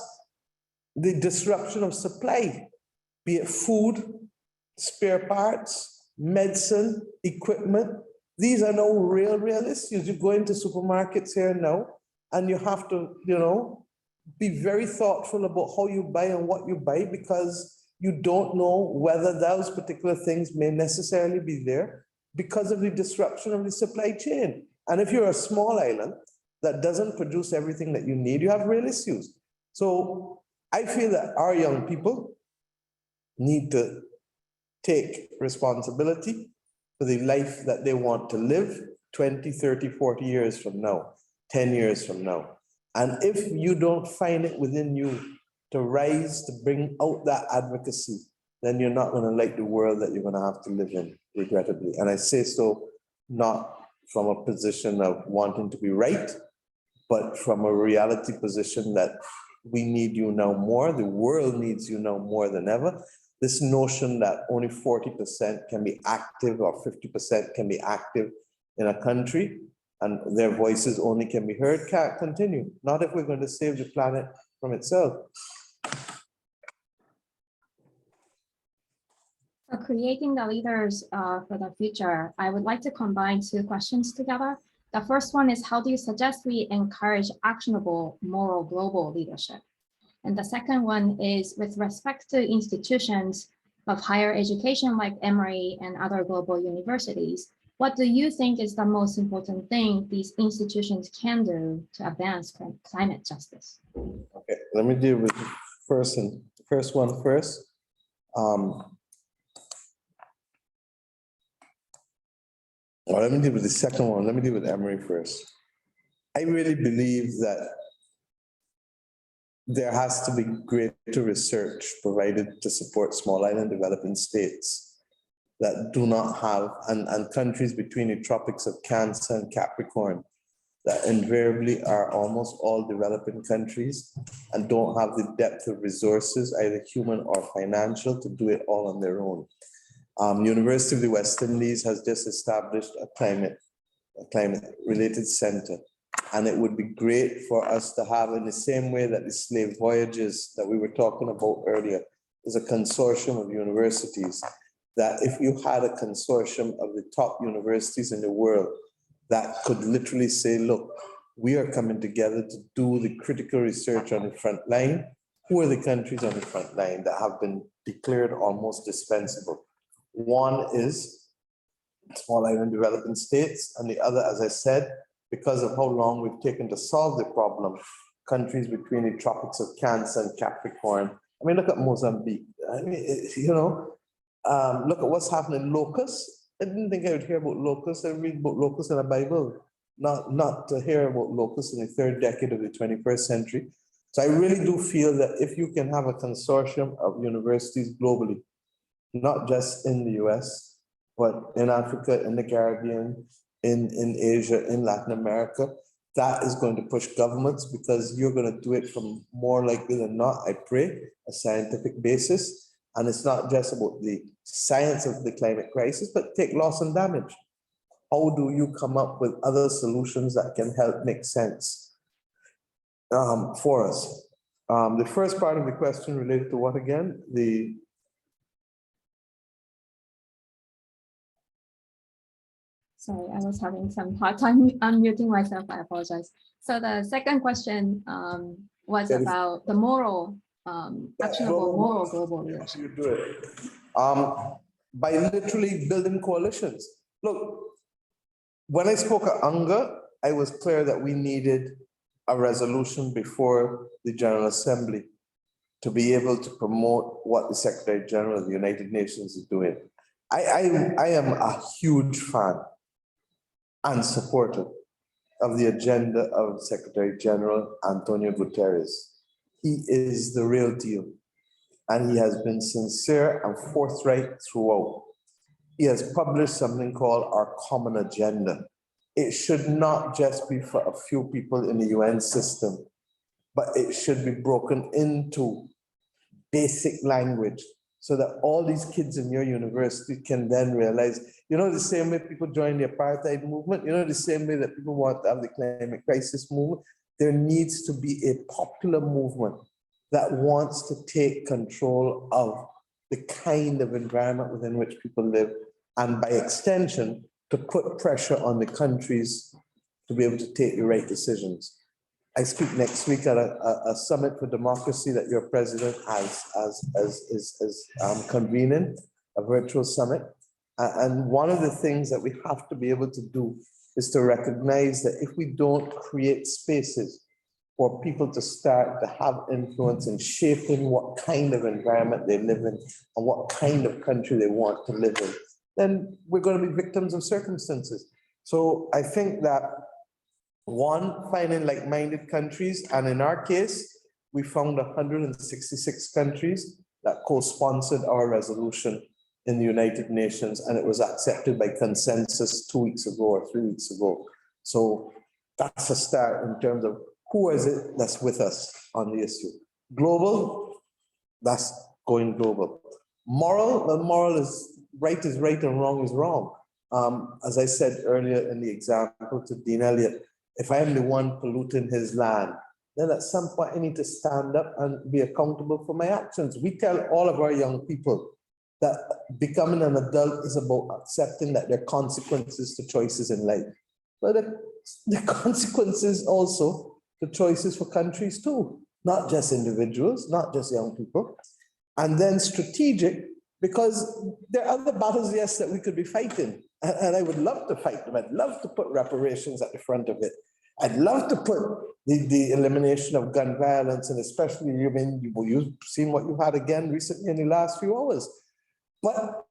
Speaker 3: the disruption of supply, be it food, spare parts, medicine, equipment, these are no real issues. You go into supermarkets here now, and you have to, be very thoughtful about how you buy and what you buy, because you don't know whether those particular things may necessarily be there because of the disruption of the supply chain. And if you're a small island that doesn't produce everything that you need, you have real issues. So I feel that our young people need to take responsibility for the life that they want to live 20, 30, 40 years from now, 10 years from now. And if you don't find it within you to rise, to bring out that advocacy, then you're not going to like the world that you're going to have to live in, regrettably. And I say so not from a position of wanting to be right, but from a reality position that we need you now more. The world needs you now more than ever. This notion that only 40% can be active or 50% can be active in a country and their voices only can be heard can't continue. Not if we're going to save the planet from itself.
Speaker 1: For creating the leaders for the future, I would like to combine two questions together. The first one is, how do you suggest we encourage actionable moral global leadership? And the second one is, with respect to institutions of higher education like Emory and other global universities, what do you think is the most important thing these institutions can do to advance climate justice?
Speaker 3: Okay, let me deal with the first one first. Well, let me deal with the second one. Let me deal with Emory first. I really believe that there has to be greater research provided to support small island developing states that do not have, and countries between the tropics of Cancer and Capricorn that invariably are almost all developing countries and don't have the depth of resources, either human or financial, to do it all on their own. University of the West Indies has just established a climate-related center. And it would be great for us to have, in the same way that the slave voyages that we were talking about earlier is a consortium of universities, that if you had a consortium of the top universities in the world that could literally say, look, we are coming together to do the critical research on the front line. Who are the countries on the front line that have been declared almost dispensable? One is small island developing states, and the other, as I said, because of how long we've taken to solve the problem, countries between the tropics of Cancer and Capricorn. I mean, look at Mozambique. I mean, you know, look at what's happening in locusts. I didn't think I would hear about locusts. I read about locusts in the Bible, not to hear about locusts in the third decade of the 21st century. So I really do feel that if you can have a consortium of universities globally, not just in the US, but in Africa, in the Caribbean, in Asia, in Latin America, that is going to push governments, because you're going to do it from, more likely than not, I pray, a scientific basis. And it's not just about the science of the climate crisis, but take loss and damage. How do you come up with other solutions that can help make sense for us? The first part of the question related to what again?
Speaker 1: Sorry, I was having some hard time unmuting myself. I apologize. So the second question was about the moral, actionable moral global leadership.
Speaker 3: You do it by literally building coalitions. Look, when I spoke of hunger, I was clear that we needed a resolution before the General Assembly to be able to promote what the Secretary General of the United Nations is doing. I am a huge fan and supporter of the agenda of Secretary General Antonio Guterres. He is the real deal, and he has been sincere and forthright throughout. He has published something called Our Common Agenda. It should not just be for a few people in the UN system, but it should be broken into basic language so that all these kids in your university can then realize, you know, the same way people join the apartheid movement, you know, the same way that people want to have the climate crisis movement, there needs to be a popular movement that wants to take control of the kind of environment within which people live, and by extension, to put pressure on the countries to be able to take the right decisions. I speak next week at a summit for democracy that your president is convening, a virtual summit. And one of the things that we have to be able to do is to recognize that if we don't create spaces for people to start to have influence in shaping what kind of environment they live in and what kind of country they want to live in, then we're going to be victims of circumstances. So I think that one, finding like-minded countries, and in our case, we found 166 countries that co-sponsored our resolution in the United Nations, and it was accepted by consensus 2 weeks ago or 3 weeks ago. So that's a start in terms of who is it that's with us on the issue. Global, that's going global. Moral, well, moral is right and wrong is wrong. As I said earlier in the example to Dean Elliott, if I am the one polluting his land, then at some point I need to stand up and be accountable for my actions. We tell all of our young people that becoming an adult is about accepting that there are consequences to choices in life. But the consequences also to choices for countries too, not just individuals, not just young people. And then strategic, because there are other battles, yes, that we could be fighting. And I would love to fight them. I'd love to put reparations at the front of it. I'd love to put the elimination of gun violence, and especially, I mean, you've seen what you've had again recently in the last few hours. But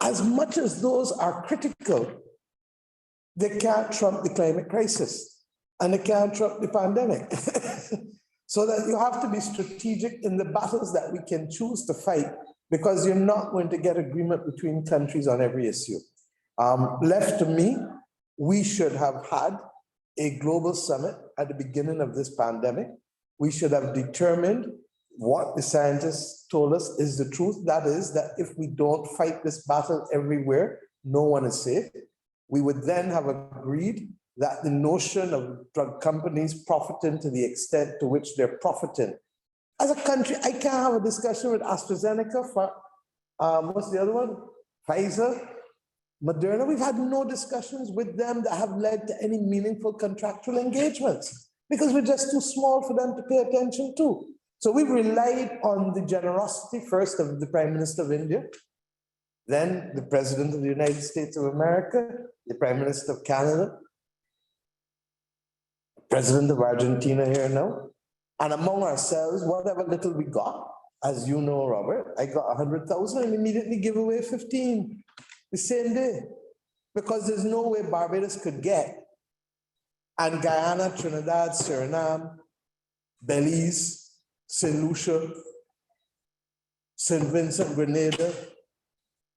Speaker 3: as much as those are critical, they can't trump the climate crisis, and they can't trump the pandemic. So that you have to be strategic in the battles that we can choose to fight, because you're not going to get agreement between countries on every issue. Left to me, we should have had a global summit at the beginning of this pandemic. We should have determined what the scientists told us is the truth. That is that if we don't fight this battle everywhere, no one is safe. We would then have agreed that the notion of drug companies profiting to the extent to which they're profiting. As a country, I can't have a discussion with AstraZeneca, for, what's the other one? Pfizer, Moderna. We've had no discussions with them that have led to any meaningful contractual engagements because we're just too small for them to pay attention to. So we've relied on the generosity first of the Prime Minister of India, then the President of the United States of America, the Prime Minister of Canada, President of Argentina here now, and among ourselves, whatever little we got, as you know, Robert, I got 100,000 and immediately give away 15 the same day, because there's no way Barbados could get, and Guyana, Trinidad, Suriname, Belize, St. Lucia, St. Vincent, Grenada,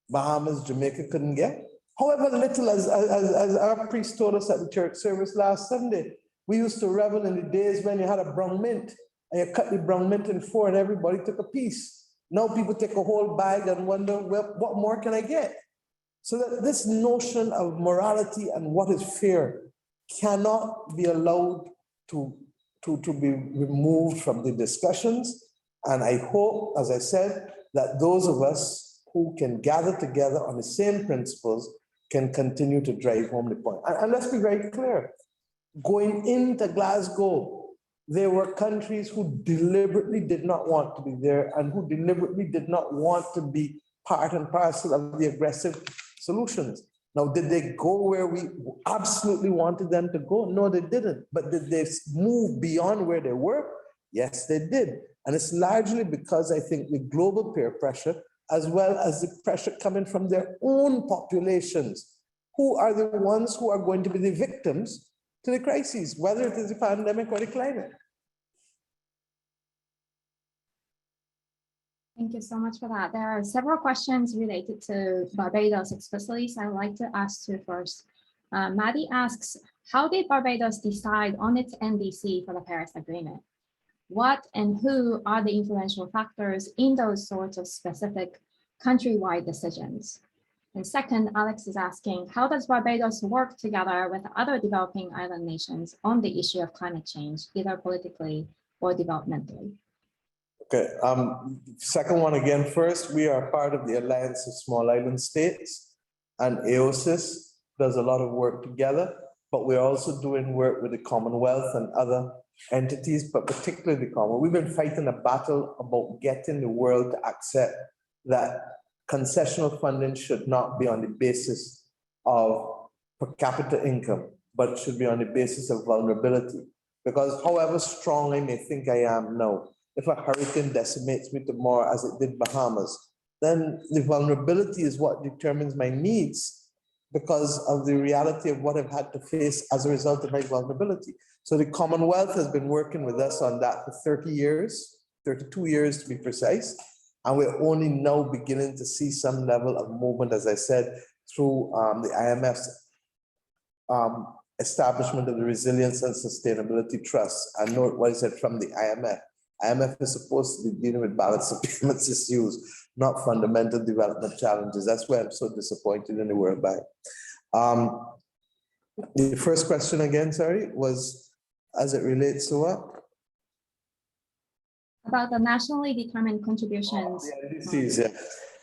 Speaker 3: Bahamas, Jamaica couldn't get. However little, as our priest told us at the church service last Sunday, we used to revel in the days when you had a brown mint and you cut the brown mint in four and everybody took a piece. Now people take a whole bag and wonder, well, what more can I get? So that this notion of morality and what is fair cannot be allowed to be removed from the discussions. And I hope, as I said, that those of us who can gather together on the same principles can continue to drive home the point. And let's be very clear. Going into Glasgow, there were countries who deliberately did not want to be there and who deliberately did not want to be part and parcel of the aggressive solutions. Now, did they go where we absolutely wanted them to go? No, they didn't. But did they move beyond where they were? Yes, they did. And it's largely because I think the global peer pressure, as well as the pressure coming from their own populations, who are the ones who are going to be the victims to the crises, whether it is the pandemic or the climate.
Speaker 1: Thank you so much for that. There are several questions related to Barbados explicitly, so I'd like to ask you first. Maddie asks, how did Barbados decide on its NDC for the Paris Agreement? What and who are the influential factors in those sorts of specific countrywide decisions? And second, Alex is asking, how does Barbados work together with other developing island nations on the issue of climate change, either politically or developmentally?
Speaker 3: Okay, second one again first, we are part of the Alliance of Small Island States, and AOSIS does a lot of work together, but we're also doing work with the Commonwealth and other entities, but particularly the Commonwealth. We've been fighting a battle about getting the world to accept that concessional funding should not be on the basis of per capita income, but should be on the basis of vulnerability. Because however strong I may think I am now, if a hurricane decimates me tomorrow as it did Bahamas, then the vulnerability is what determines my needs because of the reality of what I've had to face as a result of my vulnerability. So the Commonwealth has been working with us on that for 30 years, 32 years to be precise. And we're only now beginning to see some level of movement, as I said, through the IMF's establishment of the Resilience and Sustainability Trust. I know what I said from the IMF. IMF is supposed to be dealing with balance of payments issues, not fundamental development challenges. That's why I'm so disappointed in the World Bank. The first question again, sorry, was as it relates to what?
Speaker 1: About the nationally determined contributions.
Speaker 3: The NDCs, yeah.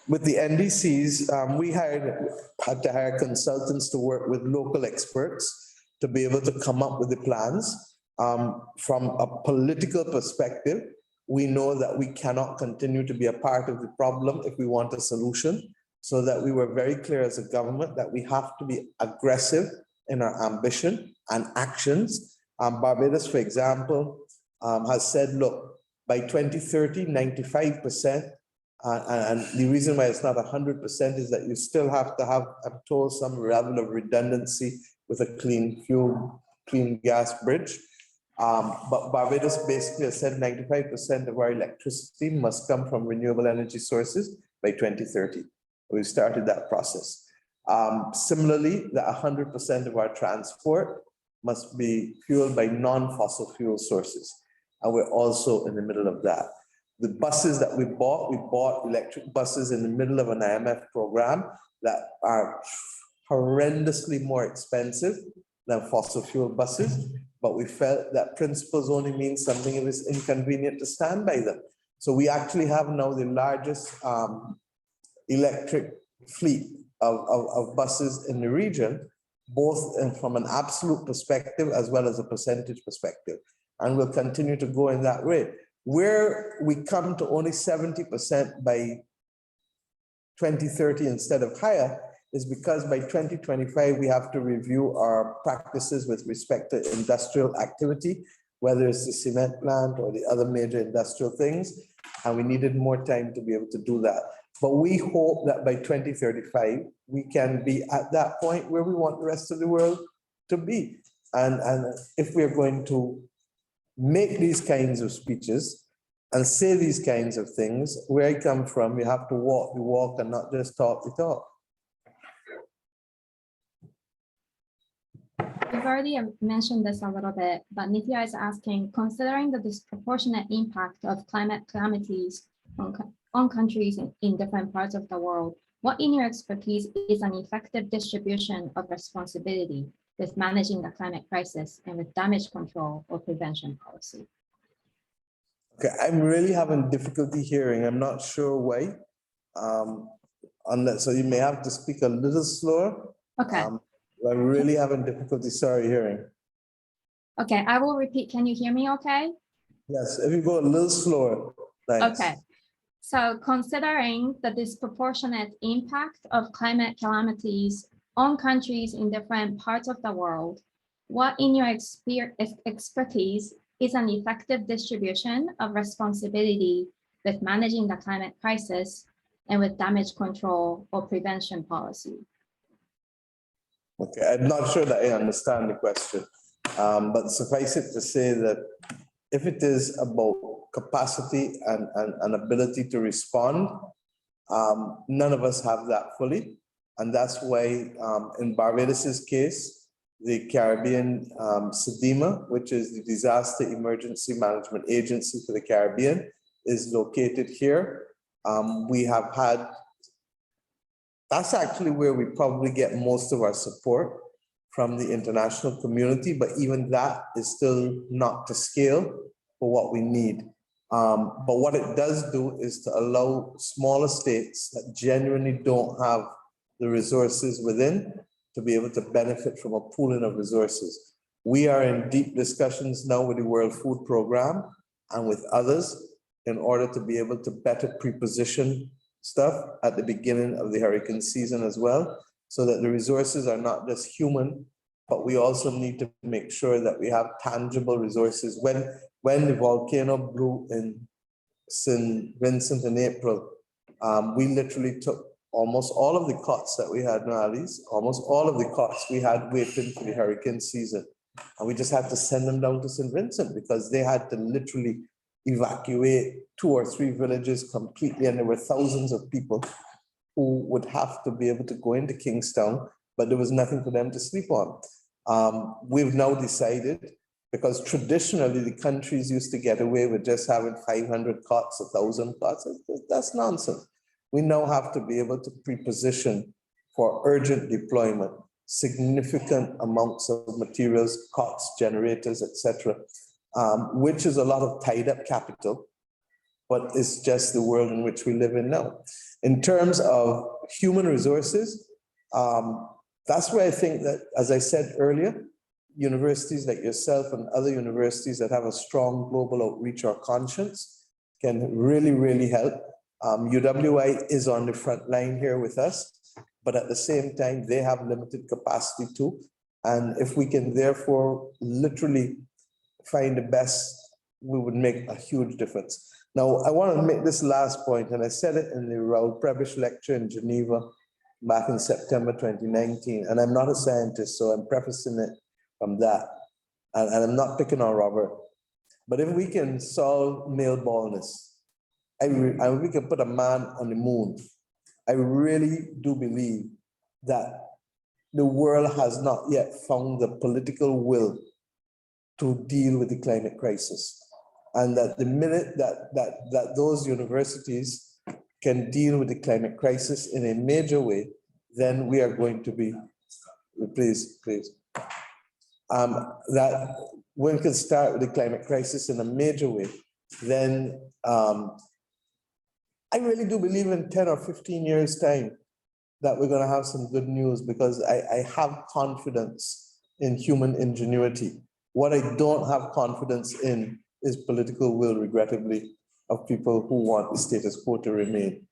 Speaker 3: With the NDCs, we had to hire consultants to work with local experts to be able to come up with the plans. From a political perspective, we know that we cannot continue to be a part of the problem if we want a solution. So that we were very clear as a government that we have to be aggressive in our ambition and actions. Barbados, for example, has said, look, by 2030, 95%, and the reason why it's not 100% is that you still have to have, I'm told, some level of redundancy with a clean fuel, clean gas bridge. But Barbados basically has said 95% of our electricity must come from renewable energy sources by 2030. We've started that process. Similarly, that 100% of our transport must be fueled by non-fossil fuel sources. And we're also in the middle of that. The buses that we bought electric buses in the middle of an IMF program that are horrendously more expensive than fossil fuel buses, but we felt that principles only mean something if it's inconvenient to stand by them. So we actually have now the largest electric fleet of buses in the region, both from an absolute perspective as well as a percentage perspective. And we'll continue to go in that way. Where we come to only 70% by 2030 instead of higher is because by 2025, we have to review our practices with respect to industrial activity, whether it's the cement plant or the other major industrial things. And we needed more time to be able to do that. But we hope that by 2035, we can be at that point where we want the rest of the world to be. And if we're going to make these kinds of speeches and say these kinds of things, where I come from, you have to walk the walk and not just talk the talk.
Speaker 1: We've already mentioned this a little bit, but Nithya is asking, considering the disproportionate impact of climate calamities on countries in different parts of the world, what in your expertise is an effective distribution of responsibility with managing the climate crisis and with damage control or prevention policy?
Speaker 3: Okay, I'm really having difficulty hearing. I'm not sure why. So you may have to speak a little slower.
Speaker 1: Okay.
Speaker 3: I'm really having difficulty, sorry, hearing.
Speaker 1: Okay, I will repeat. Can you hear me okay?
Speaker 3: Yes, if you go a little slower, thanks.
Speaker 1: Okay. So considering the disproportionate impact of climate calamities on countries in different parts of the world, what in your expertise is an effective distribution of responsibility with managing the climate crisis and with damage control or prevention policy?
Speaker 3: Okay, I'm not sure that I understand the question, but suffice it to say that if it is about capacity and ability to respond, none of us have that fully. And that's why in Barbados's case, the Caribbean SEDEMA, which is the Disaster Emergency Management Agency for the Caribbean, is located here. We have had, that's actually where we probably get most of our support from the international community, but even that is still not to scale for what we need. But what it does do is to allow smaller states that genuinely don't have the resources within to be able to benefit from a pooling of resources. We are in deep discussions now with the World Food Programme and with others in order to be able to better preposition stuff at the beginning of the hurricane season as well, so that the resources are not just human, but we also need to make sure that we have tangible resources. When the volcano blew in St. Vincent in April, we literally took almost all of the cots that we had, almost all of the cots we had waiting for the hurricane season. And we just had to send them down to St. Vincent because they had to literally evacuate 2 or 3 villages completely. And there were thousands of people who would have to be able to go into Kingstown, but there was nothing for them to sleep on. We've now decided, because traditionally the countries used to get away with just having 500 cots, 1,000 cots. That's nonsense. We now have to be able to preposition for urgent deployment, significant amounts of materials, cots, generators, etc., which is a lot of tied up capital, but it's just the world in which we live in now. In terms of human resources, that's where I think that, as I said earlier, universities like yourself and other universities that have a strong global outreach or conscience can really, really help. UWI is on the front line here with us, but at the same time, they have limited capacity too. And if we can therefore literally find the best, we would make a huge difference. Now, I want to make this last point, and I said it in the Raoul Prebisch lecture in Geneva back in September 2019, and I'm not a scientist, so I'm prefacing it from that. And I'm not picking on Robert, but if we can solve male baldness, and we can put a man on the moon, I really do believe that the world has not yet found the political will to deal with the climate crisis. And that the minute that those universities can deal with the climate crisis in a major way, then we are going to be, please, that when we can start with the climate crisis in a major way, then I really do believe in 10 or 15 years' time that we're going to have some good news, because I have confidence in human ingenuity. What I don't have confidence in is political will, regrettably, of people who want the status quo to remain.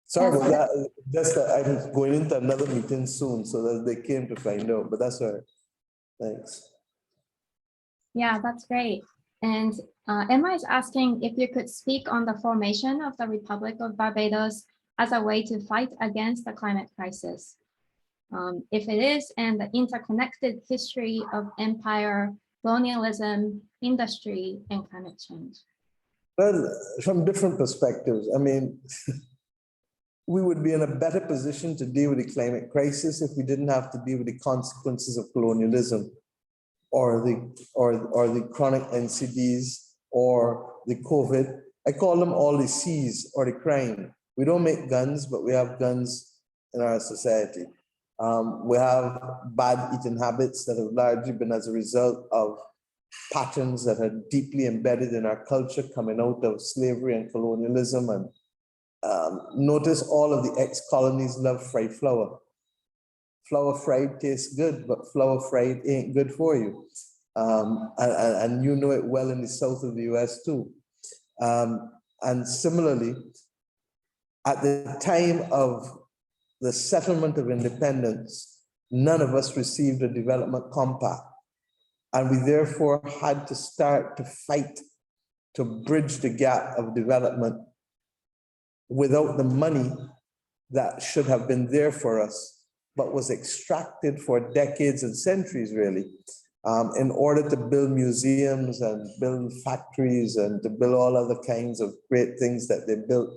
Speaker 3: Sorry about that. Just that I'm going into another meeting soon, so that they came to find out, but that's all right. Thanks.
Speaker 1: Yeah, that's great. And Emma is asking if you could speak on the formation of the Republic of Barbados as a way to fight against the climate crisis. If it is, and the interconnected history of empire, colonialism, industry, and climate change.
Speaker 3: Well, from different perspectives, I mean, we would be in a better position to deal with the climate crisis if we didn't have to deal with the consequences of colonialism, or the chronic NCDs, or the COVID. I call them all the C's, or the crime. We don't make guns, but we have guns in our society. We have bad eating habits that have largely been as a result of patterns that are deeply embedded in our culture coming out of slavery and colonialism. And notice all of the ex-colonies love fried flour. Flour fried tastes good, but flour fried ain't good for you. And you know it well in the south of the US too. And similarly, at the time of the settlement of independence, none of us received a development compact. And we therefore had to start to fight to bridge the gap of development without the money that should have been there for us, but was extracted for decades and centuries, really, in order to build museums and build factories and to build all other kinds of great things that they built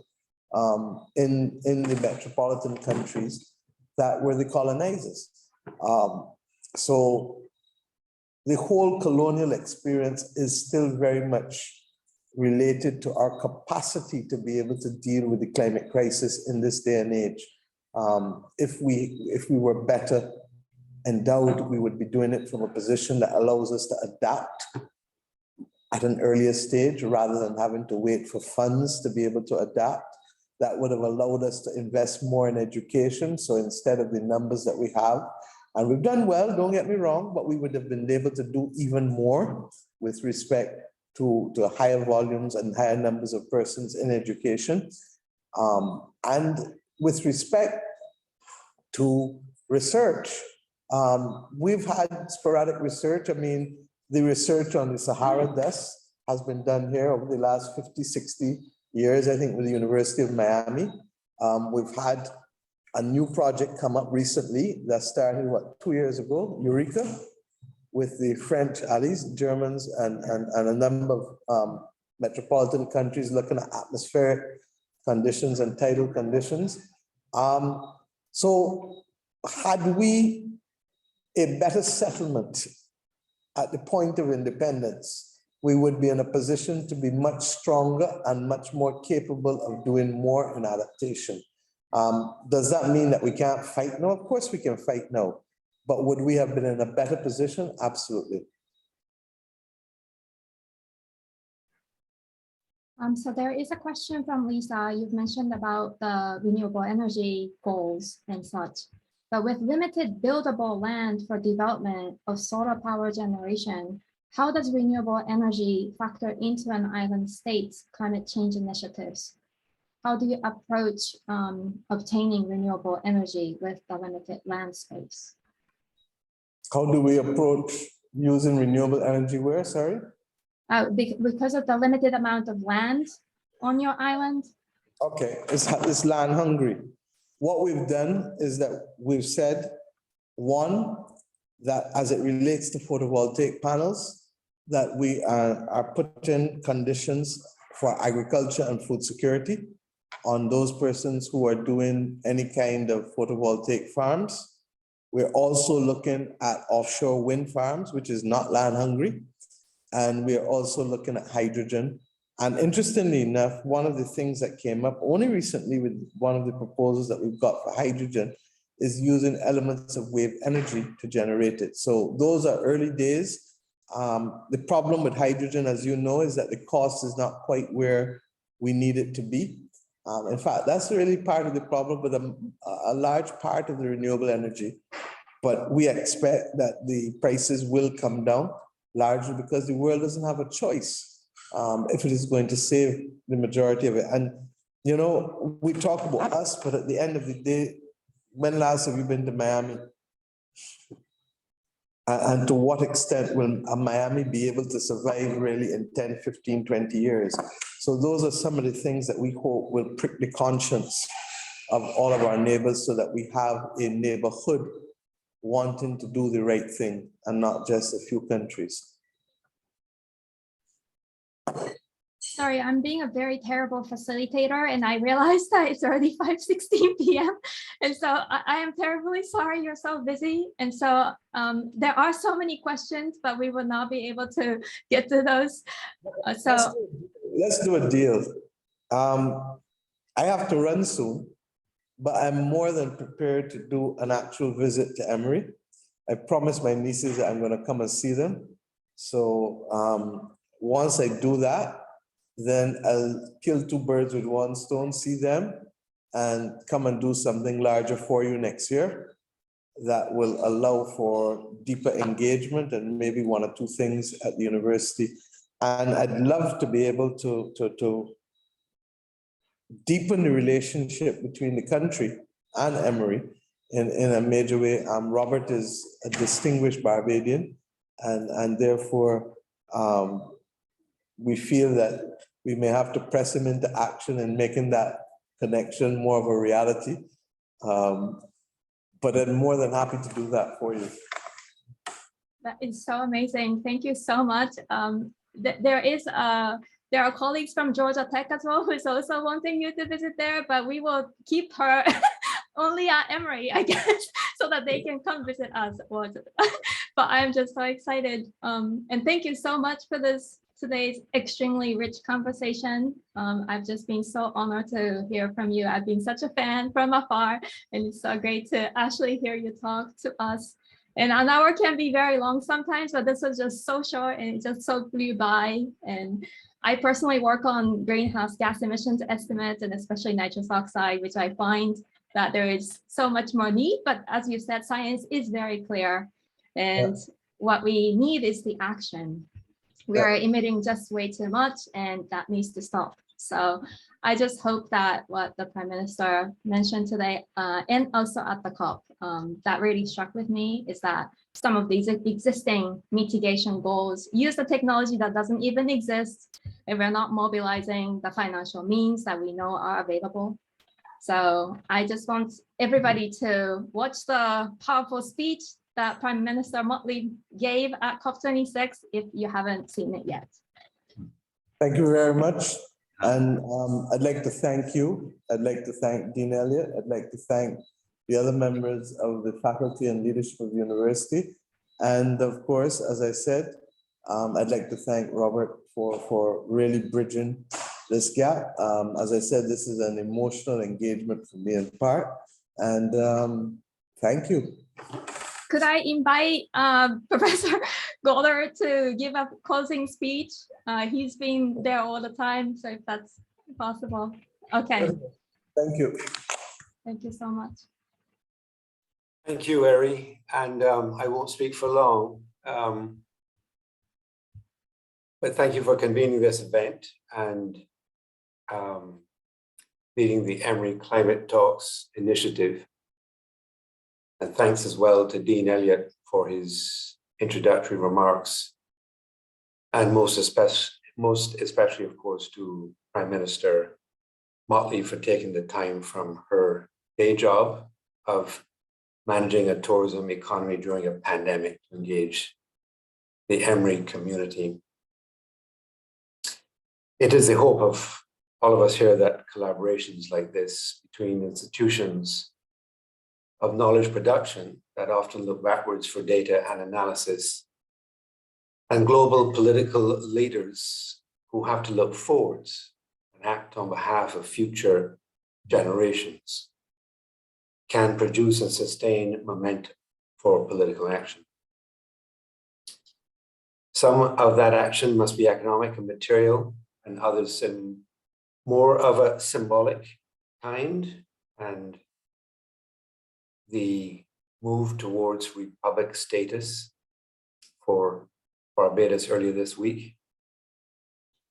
Speaker 3: in the metropolitan countries that were the colonizers. So the whole colonial experience is still very much related to our capacity to be able to deal with the climate crisis in this day and age. If we were better endowed, we would be doing it from a position that allows us to adapt at an earlier stage rather than having to wait for funds to be able to adapt. That would have allowed us to invest more in education. So instead of the numbers that we have, and we've done well, don't get me wrong, but we would have been able to do even more with respect to higher volumes and higher numbers of persons in education. And with respect to research, we've had sporadic research. I mean, the research on the Sahara dust has been done here over the last 50, 60 years, I think, with the University of Miami. We've had a new project come up recently that started, what, 2 years ago, Eureka, with the French allies, Germans, and a number of metropolitan countries looking at atmospheric conditions and tidal conditions. So had we a better settlement at the point of independence, we would be in a position to be much stronger and much more capable of doing more in adaptation. Does that mean that we can't fight? No, of course we can fight now. But would we have been in a better position? Absolutely.
Speaker 1: So there is a question from Lisa. You've mentioned about the renewable energy goals and such, but with limited buildable land for development of solar power generation, how does renewable energy factor into an island state's climate change initiatives? How do you approach obtaining renewable energy with the limited land space?
Speaker 3: How do we approach using renewable energy where, sorry?
Speaker 1: Because of the limited amount of land on your island.
Speaker 3: Okay, it's land hungry. What we've done is that we've said, one, that as it relates to photovoltaic panels, that we are putting conditions for agriculture and food security. on those persons who are doing any kind of photovoltaic farms. We're also looking at offshore wind farms, which is not land hungry. And we're also looking at hydrogen. And interestingly enough, one of the things that came up only recently with one of the proposals that we've got for hydrogen is using elements of wave energy to generate it. So those are early days. The problem with hydrogen, as you know, is that the cost is not quite where we need it to be. In fact, that's really part of the problem with a large part of the renewable energy. But we expect that the prices will come down, largely because the world doesn't have a choice if it is going to save the majority of it. And, you know, we talk about us, but at the end of the day, when last have you been to Miami? And to what extent will Miami be able to survive really in 10, 15, 20 years? So those are some of the things that we hope will prick the conscience of all of our neighbors so that we have a neighborhood wanting to do the right thing and not just a few countries.
Speaker 1: Sorry, I'm being a very terrible facilitator, and I realized that it's already 5:16 p.m. And so I am terribly sorry you're so busy. And so there are so many questions, but we will not be able to get to those.
Speaker 3: Let's do a deal. I have to run soon, but I'm more than prepared to do an actual visit to Emory. I promised my nieces that I'm going to come and see them. So once I do that, then I'll kill two birds with one stone, see them, and come and do something larger for you next year that will allow for deeper engagement and maybe one or two things at the university. And I'd love to be able to deepen the relationship between the country and Emory in a major way. Robert is a distinguished Barbadian, and therefore we feel that we may have to press him into action and making that connection more of a reality. But I'm more than happy to do that for you.
Speaker 1: That is so amazing. Thank you so much. There are colleagues from Georgia Tech as well who is also wanting you to visit there, but we will keep her only at Emory, I guess, so that they can come visit us. But I'm just so excited. And thank you so much for today's extremely rich conversation. I've just been so honored to hear from you. I've been such a fan from afar, and it's so great to actually hear you talk to us. And an hour can be very long sometimes, but this was just so short and it just so flew by. And I personally work on greenhouse gas emissions estimates, and especially nitrous oxide, which I find that there is so much more need. But as you said, science is very clear. And what we need is the action. We are emitting just way too much, and that needs to stop. So I just hope that what the Prime Minister mentioned today, and also at the COP, that really struck with me is that some of these existing mitigation goals use the technology that doesn't even exist, and we're not mobilizing the financial means that we know are available. So I just want everybody to watch the powerful speech that Prime Minister Mottley gave at COP26 if you haven't seen it yet.
Speaker 3: Thank you very much. And I'd like to thank you. I'd like to thank Dean Elliott. I'd like to thank the other members of the faculty and leadership of the university. And of course, as I said, I'd like to thank Robert for really bridging this gap. As I said, this is an emotional engagement for me in part. And thank you.
Speaker 1: Could I invite Professor Golder to give a closing speech? He's been there all the time, so if that's possible. Okay.
Speaker 3: Thank you.
Speaker 1: Thank you so much.
Speaker 4: Thank you, Eri, and I won't speak for long. But thank you for convening this event and leading the Emory Climate Talks initiative. And thanks as well to Dean Elliott for his introductory remarks, and most especially, of course, to Prime Minister Mottley for taking the time from her day job of managing a tourism economy during a pandemic to engage the Emory community. It is the hope of all of us here that collaborations like this between institutions of knowledge production that often look backwards for data and analysis, and global political leaders who have to look forwards and act on behalf of future generations, can produce and sustain momentum for political action. Some of that action must be economic and material, and others more of a symbolic kind, and the move towards republic status for Barbados earlier this week.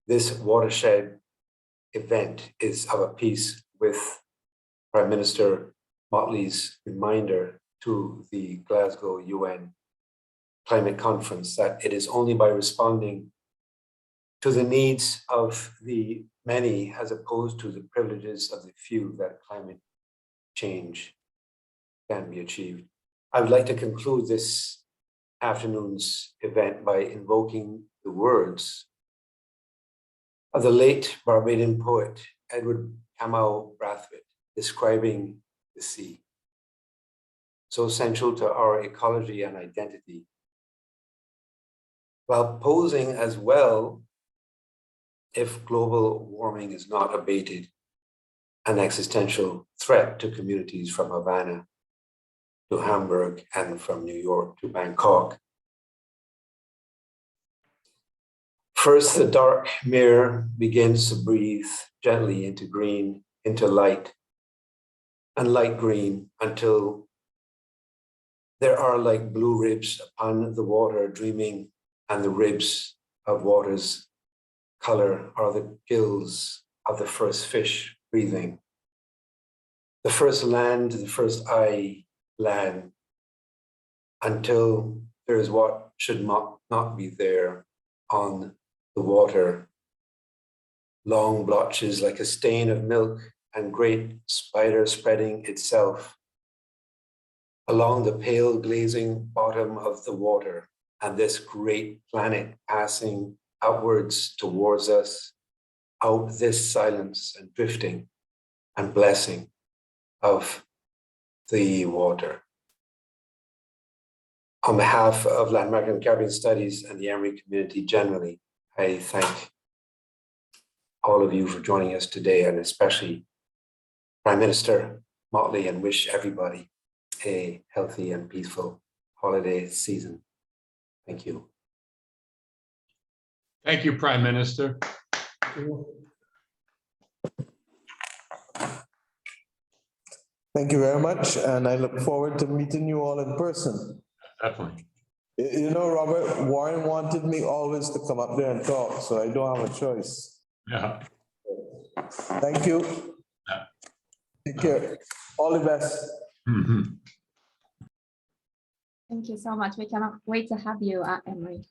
Speaker 4: This watershed event is of a piece with Prime Minister Mottley's reminder to the Glasgow UN Climate Conference that it is only by responding to the needs of the many as opposed to the privileges of the few that climate change can be achieved. I would like to conclude this afternoon's event by invoking the words of the late Barbadian poet Edward Kamau Brathwaite, describing the sea, so central to our ecology and identity, while posing as well, if global warming is not abated, an existential threat to communities from Havana to Hamburg and from New York to Bangkok. First, the dark mirror begins to breathe gently into green, into light, and light green until there are like blue ribs upon the water dreaming, and the ribs of water's color are the gills of the first fish breathing. The first land, the first eye land, until there is what should not be there on the water. Long blotches like a stain of milk, and great spider spreading itself along the pale glazing bottom of the water, and this great planet passing outwards towards us, out this silence and drifting and blessing of the water. On behalf of Latin American and Caribbean Studies and the Emory community generally, I thank all of you for joining us today, and especially Prime Minister Mottley, and wish everybody a healthy and peaceful holiday season. Thank you.
Speaker 5: Thank you, Prime Minister.
Speaker 3: Thank you very much, and I look forward to meeting you all in person.
Speaker 5: Definitely.
Speaker 3: You know, Robert, Warren wanted me always to come up there and talk, so I don't have a choice.
Speaker 5: Yeah.
Speaker 3: Thank you.
Speaker 5: Yeah.
Speaker 3: Take care. All the best.
Speaker 5: Mhm.
Speaker 1: Thank you so much. We cannot wait to have you at Emory.